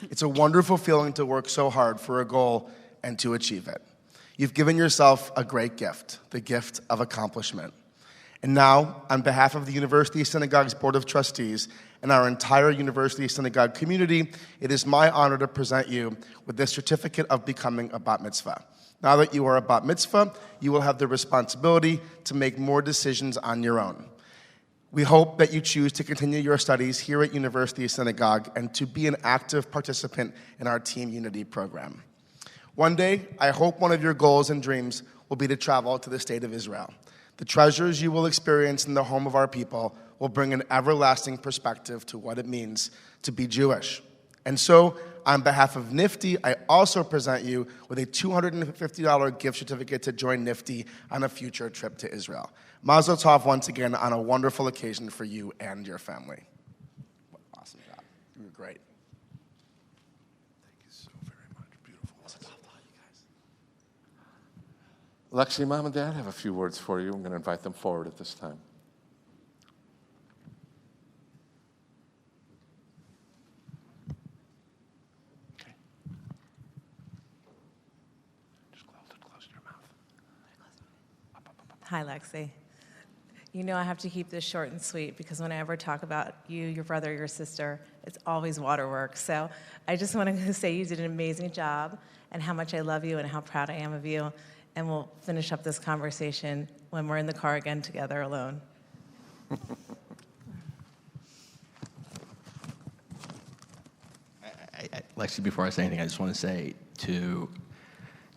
It's a wonderful feeling to work so hard for a goal and to achieve it. You've given yourself a great gift, the gift of accomplishment. And now, on behalf of the University Synagogue's Board of Trustees and our entire University Synagogue community, it is my honor to present you with this certificate of becoming a bat mitzvah. Now that you are a bat mitzvah, you will have the responsibility to make more decisions on your own. We hope that you choose to continue your studies here at University Synagogue and to be an active participant in our Team Unity program. One day, I hope one of your goals and dreams will be to travel to the state of Israel. The treasures you will experience in the home of our people will bring an everlasting perspective to what it means to be Jewish. And so, on behalf of NIFTY, I also present you with a $250 gift certificate to join NIFTY on a future trip to Israel. Mazel tov once again on a wonderful occasion for you and your family. Awesome job. You were great. Thank you so very much. Beautiful. Mazel tov to all you guys. Lexi, Mom and Dad have a few words for you. I'm going to invite them forward at this time. Hi, Lexi. You know I have to keep this short and sweet because when I ever talk about you, your brother, your sister, it's always waterworks. So I just want to say you did an amazing job and how much I love you and how proud I am of you. And we'll finish up this conversation when we're in the car again together alone. Lexi, before I say anything, I just want to say to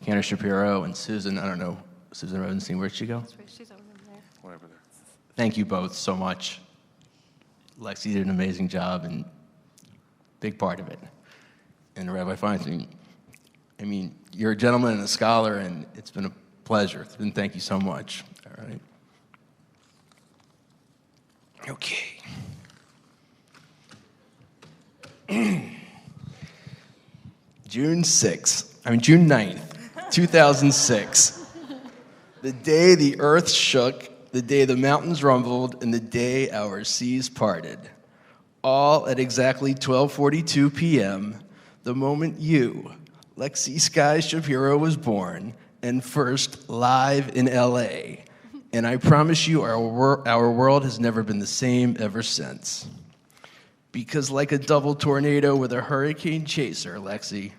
Candace Shapiro and Susan, I don't know, Susan Rosenstein, where'd she go? She's over there. Whatever there. Thank you both so much. Lexi did an amazing job and big part of it. And Rabbi Feinstein, I mean, you're a gentleman and a scholar, and it's been a pleasure. And thank you so much. All right. Okay. June 9th, 2006. The day the earth shook, the day the mountains rumbled, and the day our seas parted. All at exactly 12:42 p.m., the moment you, Lexi Sky Shapiro, was born, and first live in L.A. And I promise you our world has never been the same ever since. Because like a double tornado with a hurricane chaser, Lexi,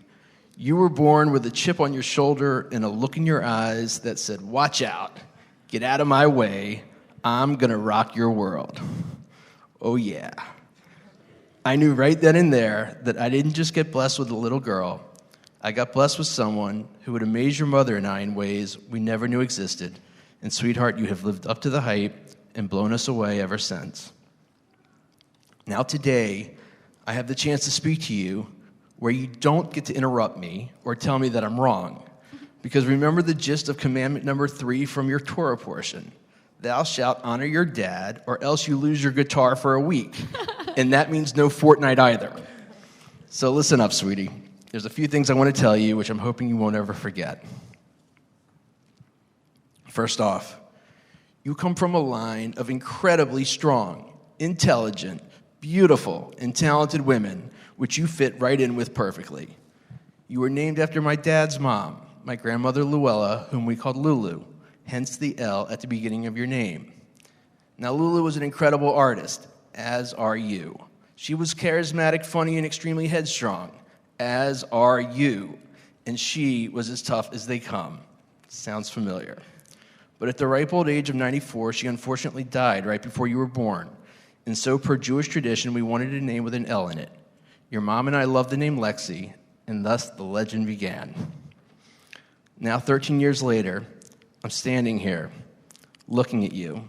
you were born with a chip on your shoulder and a look in your eyes that said, watch out, get out of my way, I'm gonna rock your world. Oh yeah. I knew right then and there that I didn't just get blessed with a little girl, I got blessed with someone who would amaze your mother and I in ways we never knew existed. And sweetheart, you have lived up to the hype and blown us away ever since. Now today, I have the chance to speak to you where you don't get to interrupt me or tell me that I'm wrong. Because remember the gist of commandment number 3 from your Torah portion. Thou shalt honor your dad or else you lose your guitar for a week. And that means no Fortnite either. So listen up, sweetie. There's a few things I want to tell you which I'm hoping you won't ever forget. First off, you come from a line of incredibly strong, intelligent, beautiful, and talented women, which you fit right in with perfectly. You were named after my dad's mom, my grandmother Luella, whom we called Lulu, hence the L at the beginning of your name. Now, Lulu was an incredible artist, as are you. She was charismatic, funny, and extremely headstrong, as are you. And she was as tough as they come. Sounds familiar. But at the ripe old age of 94, she unfortunately died right before you were born. And so, per Jewish tradition, we wanted a name with an L in it. Your mom and I loved the name Lexi, and thus the legend began. Now, 13 years later, I'm standing here, looking at you,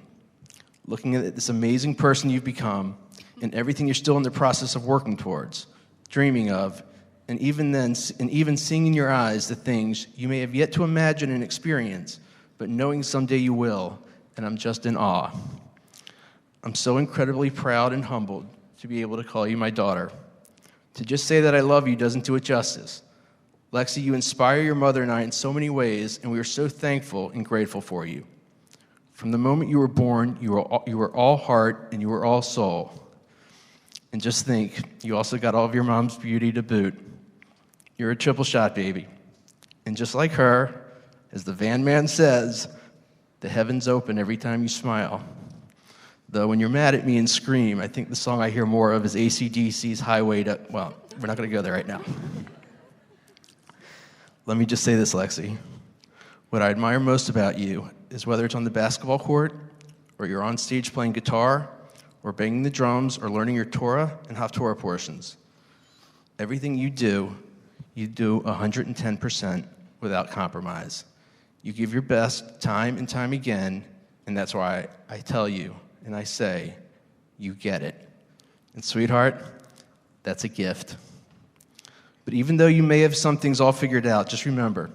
looking at this amazing person you've become, and everything you're still in the process of working towards, dreaming of, and even seeing in your eyes the things you may have yet to imagine and experience, but knowing someday you will, and I'm just in awe. I'm so incredibly proud and humbled to be able to call you my daughter. To just say that I love you doesn't do it justice. Lexi, you inspire your mother and I in so many ways, and we are so thankful and grateful for you. From the moment you were born, you were all heart and you were all soul. And just think, you also got all of your mom's beauty to boot. You're a triple shot baby. And just like her, as the Van Man says, the heavens open every time you smile. Though when you're mad at me and scream, I think the song I hear more of is AC/DC's Highway to... Well, we're not going to go there right now. Let me just say this, Lexi. What I admire most about you is whether it's on the basketball court, or you're on stage playing guitar, or banging the drums, or learning your Torah and Haftorah portions. Everything you do 110% without compromise. You give your best time and time again, and that's why I tell you, and I say, you get it. And sweetheart, that's a gift. But even though you may have some things all figured out, just remember,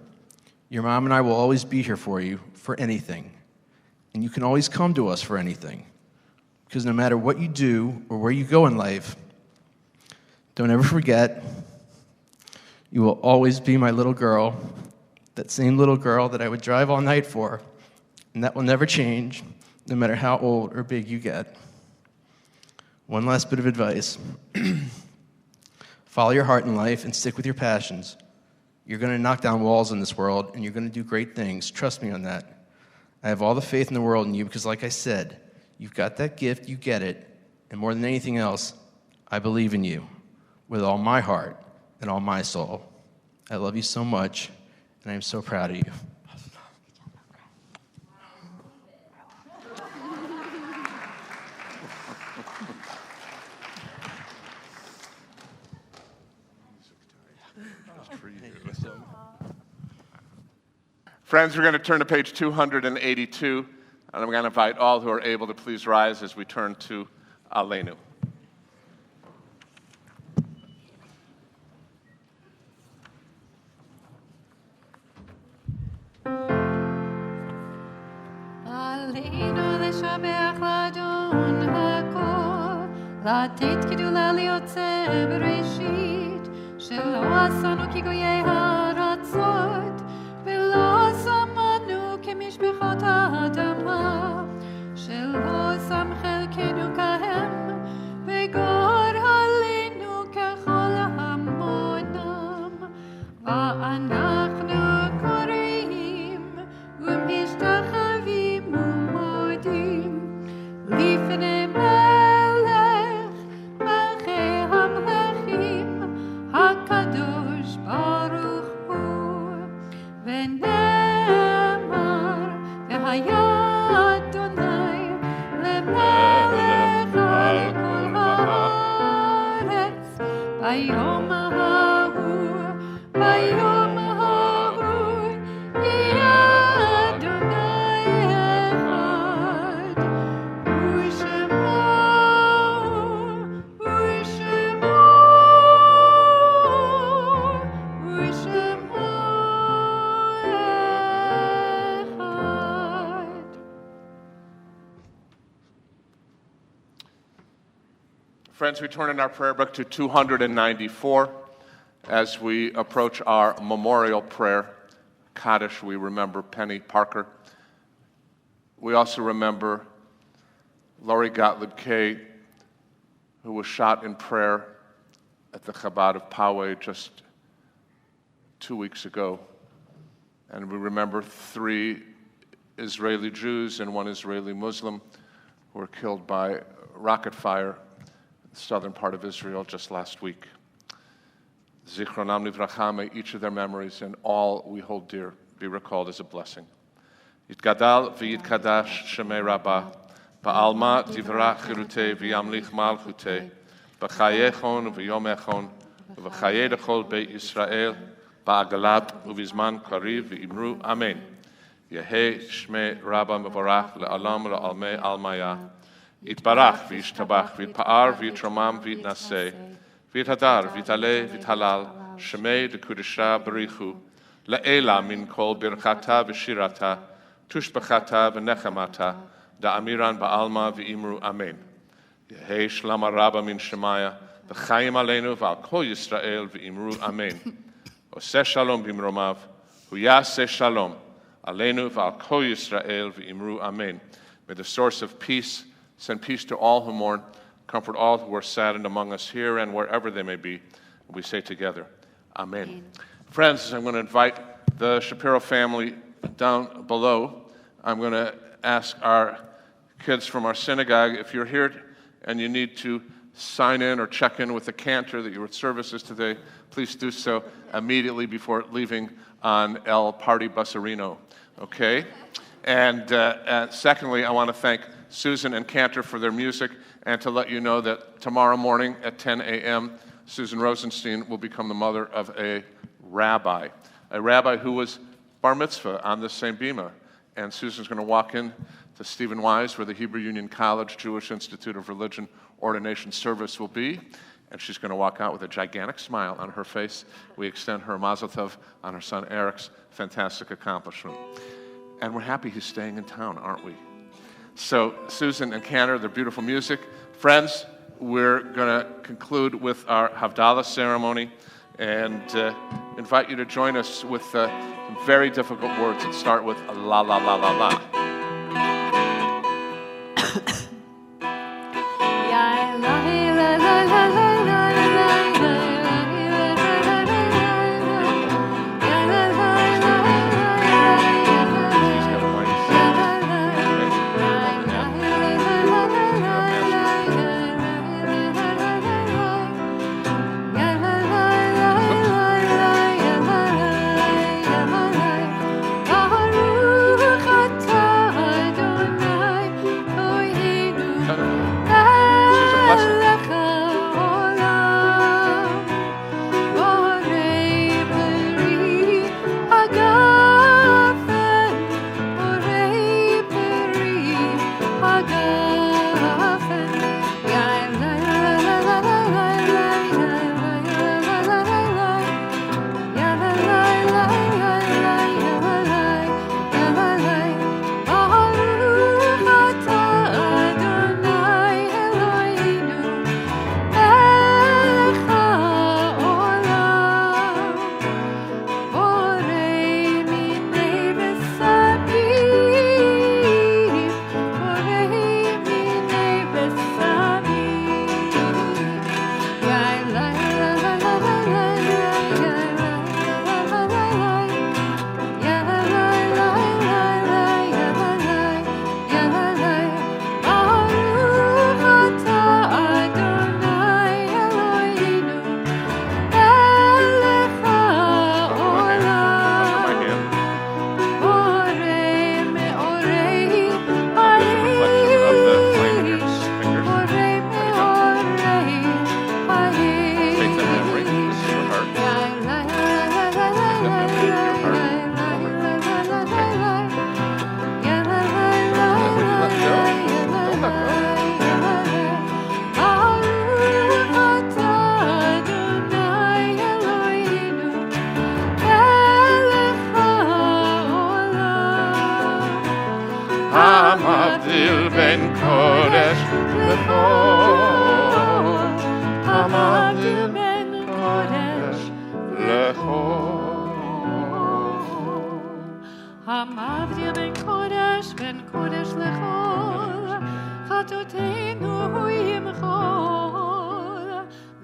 your mom and I will always be here for you, for anything. And you can always come to us for anything. Because no matter what you do or where you go in life, don't ever forget, you will always be my little girl, that same little girl that I would drive all night for, and that will never change, no matter how old or big you get. One last bit of advice. Follow your heart in life and stick with your passions. You're going to knock down walls in this world, and you're going to do great things. Trust me on that. I have all the faith in the world in you because, like I said, You've got that gift, you get it. And more than anything else, I believe in you with all my heart and all my soul. I love you so much, and I am so proud of you. Friends, we're going to turn to page 282, and I'm going to invite all who are able to please rise as we turn to Aleinu. עלינו לשבח לאדון הכל, לתת גדולה ליוצא בראשית, שלא עשנו כגויי הארצות, ולא שמנו כמשפחות האדמה, שלא שם חלקנו כהם, וגור עלינו ככל המונם, ואנחנו קוראים ומשתחווים ומודים לפני מלך מלכי המלכים הקדוש ברוך הוא, ונאמר והיה אדוני למלך על כל הארץ ביום ההוא, ביום ההוא יהיה אדוני אחד, ושמו אחד. Friends, we turn in our prayer book to 294 as we approach our memorial prayer. Kaddish, we remember Penny Parker. We also remember Lori Gottlieb Kay, who was shot in prayer at the Chabad of Poway just 2 weeks ago. And we remember 3 Israeli Jews and 1 Israeli Muslim who were killed by rocket fire in the southern part of Israel just last week. Zichronam livracha, may each of their memories and all we hold dear be recalled as a blessing. Yitgadal v'yitkadash shemei rabbah, ba'alma divrach chirutei v'yamlich malchutei, b'chayechon v'yomechon, v'chayei dechol beit Yisrael, ba'agalat uvizman kariv v'imru amen. Yehei shmei rabbah mevorach le'alam le'almei almaya, yitbarach v'yishtabach v'yitpa'ar v'yitromam v'yitnaseh, v'yithadar v'yitale v'yithalal, shemei dekudesha barichu, le'ela min kol birchata v'shirata, tushbachata v'nechamata, da'amiran ba'alma v'imru amen. Yehei shlama rabba min shemaya, v'chayim aleinu v'al kol Yisrael v'imru amen. Oseh shalom b'imromav, huyaseh shalom, aleinu v'al kol Yisrael v'imru amen. May the source of peace send peace to all who mourn, comfort all who are saddened among us here and wherever they may be. We say together, amen. Friends, I'm going to invite the Shapiro family down below. I'm going to ask our kids from our synagogue, if you're here and you need to sign in or check in with the cantor that you were at services today, please do so immediately before leaving on El Party Busarino, okay? And secondly, I want to thank Susan and Cantor for their music, and to let you know that tomorrow morning at 10 a.m., Susan Rosenstein will become the mother of a rabbi who was bar mitzvah on this same bima. And Susan's going to walk in to Stephen Wise, where the Hebrew Union College Jewish Institute of Religion ordination service will be, and she's going to walk out with a gigantic smile on her face. We extend her mazel tov on her son Eric's fantastic accomplishment. And we're happy he's staying in town, aren't we? So Susan and Cantor, their beautiful music. Friends, we're going to conclude with our Havdalah ceremony and invite you to join us with some very difficult words that start with la, la, la, la, la. המבדיל בין קודש לחול, המבדיל בין קודש לחול. המבדיל בין קודש לחול, חטאותינו ימחול,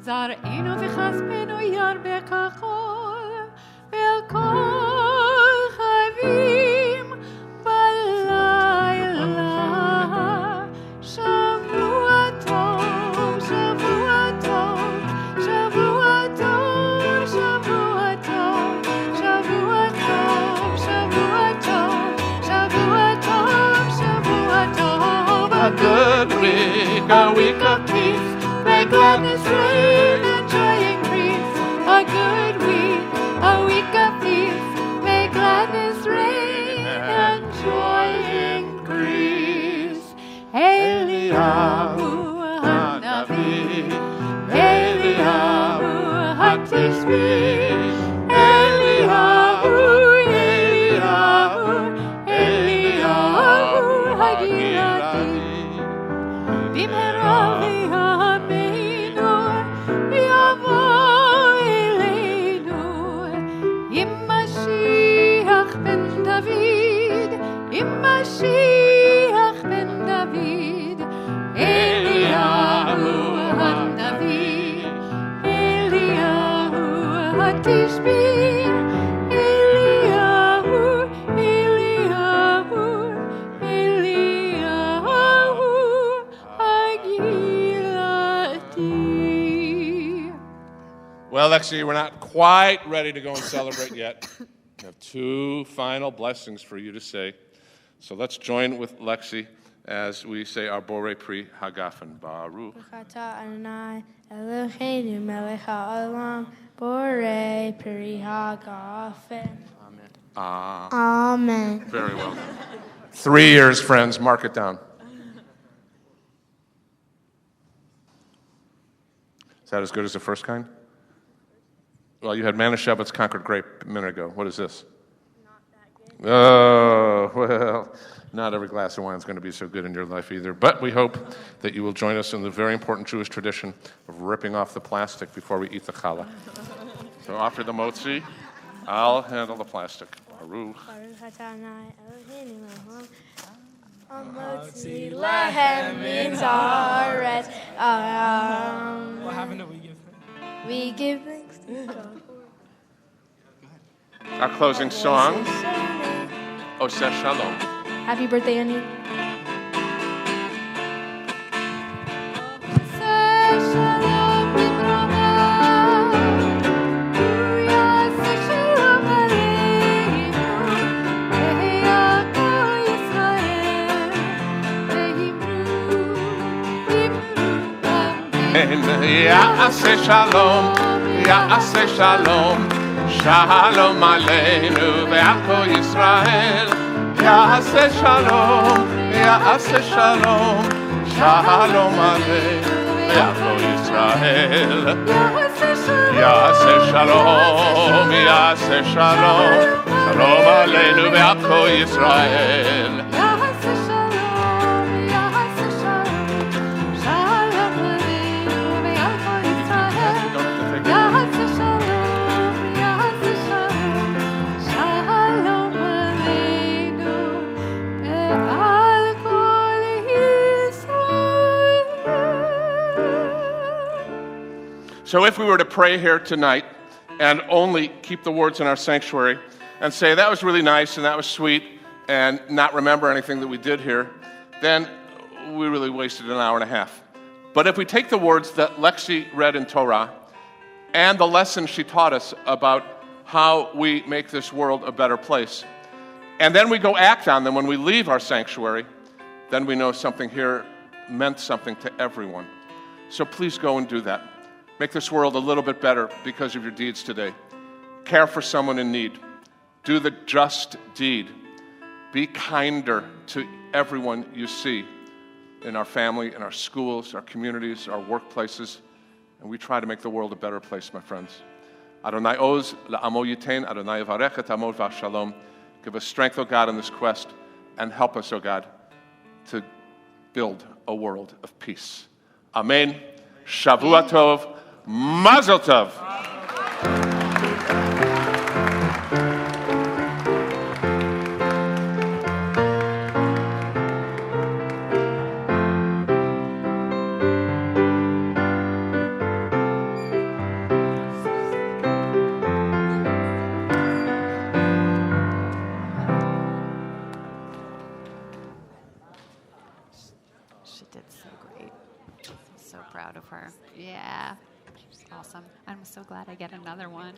זרענו וכספנו ירבה כחול, ואל כל חייבים בלילה. שבוע טוב, שבוע טוב, שבוע טוב, שבוע טוב, שבוע טוב, שבוע טוב, שבוע טוב, שבוע טוב. A good week, a week of peace, May gladness reign and joy increase. A good week, a week of peace. May gladness reign and joy increase. Eliyahu Hanavi, Eliyahu Hatishbi, Eliyahu, Eliyahu, Eliyahu Hagiladi. Bimhera v'yameinu yavo eleinu, im Mashiach ben David, im Mashiach ben David. Eliyahu hanavi, Eliyahu hatishbi, Eliyahu, Eliyahu, Eliyahu hagilati. Well, Lexi, we're not quite ready to go and celebrate yet. We have two final blessings for you to say. So let's join with Lexi as we say our Borei Pri Hagafen. Baruch. Ata Adonai Eloheinu melech haolam borei pri hagafen. Amen. Very well. 3 years, friends. Mark it down. Is that as good as the first kind? Well, you had Manischewitz Conquered Grape a minute ago. What is this? Not that good. Oh, well, not every glass of wine is going to be so good in your life either. But we hope that you will join us in the very important Jewish tradition of ripping off the plastic before we eat the challah. So offer the motzi. I'll handle the plastic. Baruch. Baruch Ata Adonai Eloheinu melech haolam motzi lehem mitzaretz. What happened to we give thanks? We give thanks to God. Our closing song, Oseh Shalom. Happy birthday, Annie. Ya'aseh Shalom, Ya'aseh Shalom, Shalom Aleinu ve'al kol Yisrael. Ya'aseh Shalom, Ya'aseh Shalom, Shalom Aleinu ve'al kol Yisrael. Ya'aseh Shalom, Ya'aseh Shalom, Shalom Aleinu ve'al kol Yisrael. So if we were to pray here tonight and only keep the words in our sanctuary and say that was really nice and that was sweet and not remember anything that we did here, then we really wasted an hour and a half. But if we take the words that Lexi read in Torah and the lessons she taught us about how we make this world a better place, and then we go act on them when we leave our sanctuary, then we know something here meant something to everyone. So please go and do that. Make this world a little bit better because of your deeds today. Care for someone in need. Do the just deed. Be kinder to everyone you see in our family, in our schools, our communities, our workplaces. And we try to make the world a better place, my friends. Adonai oz la'amo yitein, Adonai yavarech et amo v'shalom. Give us strength, O God, in this quest, and help us, O God, to build a world of peace. Amen. Shavua Tov. Mazel Tov. She did so great. I'm so proud of her. Yeah, she's awesome. I'm so glad I get another one.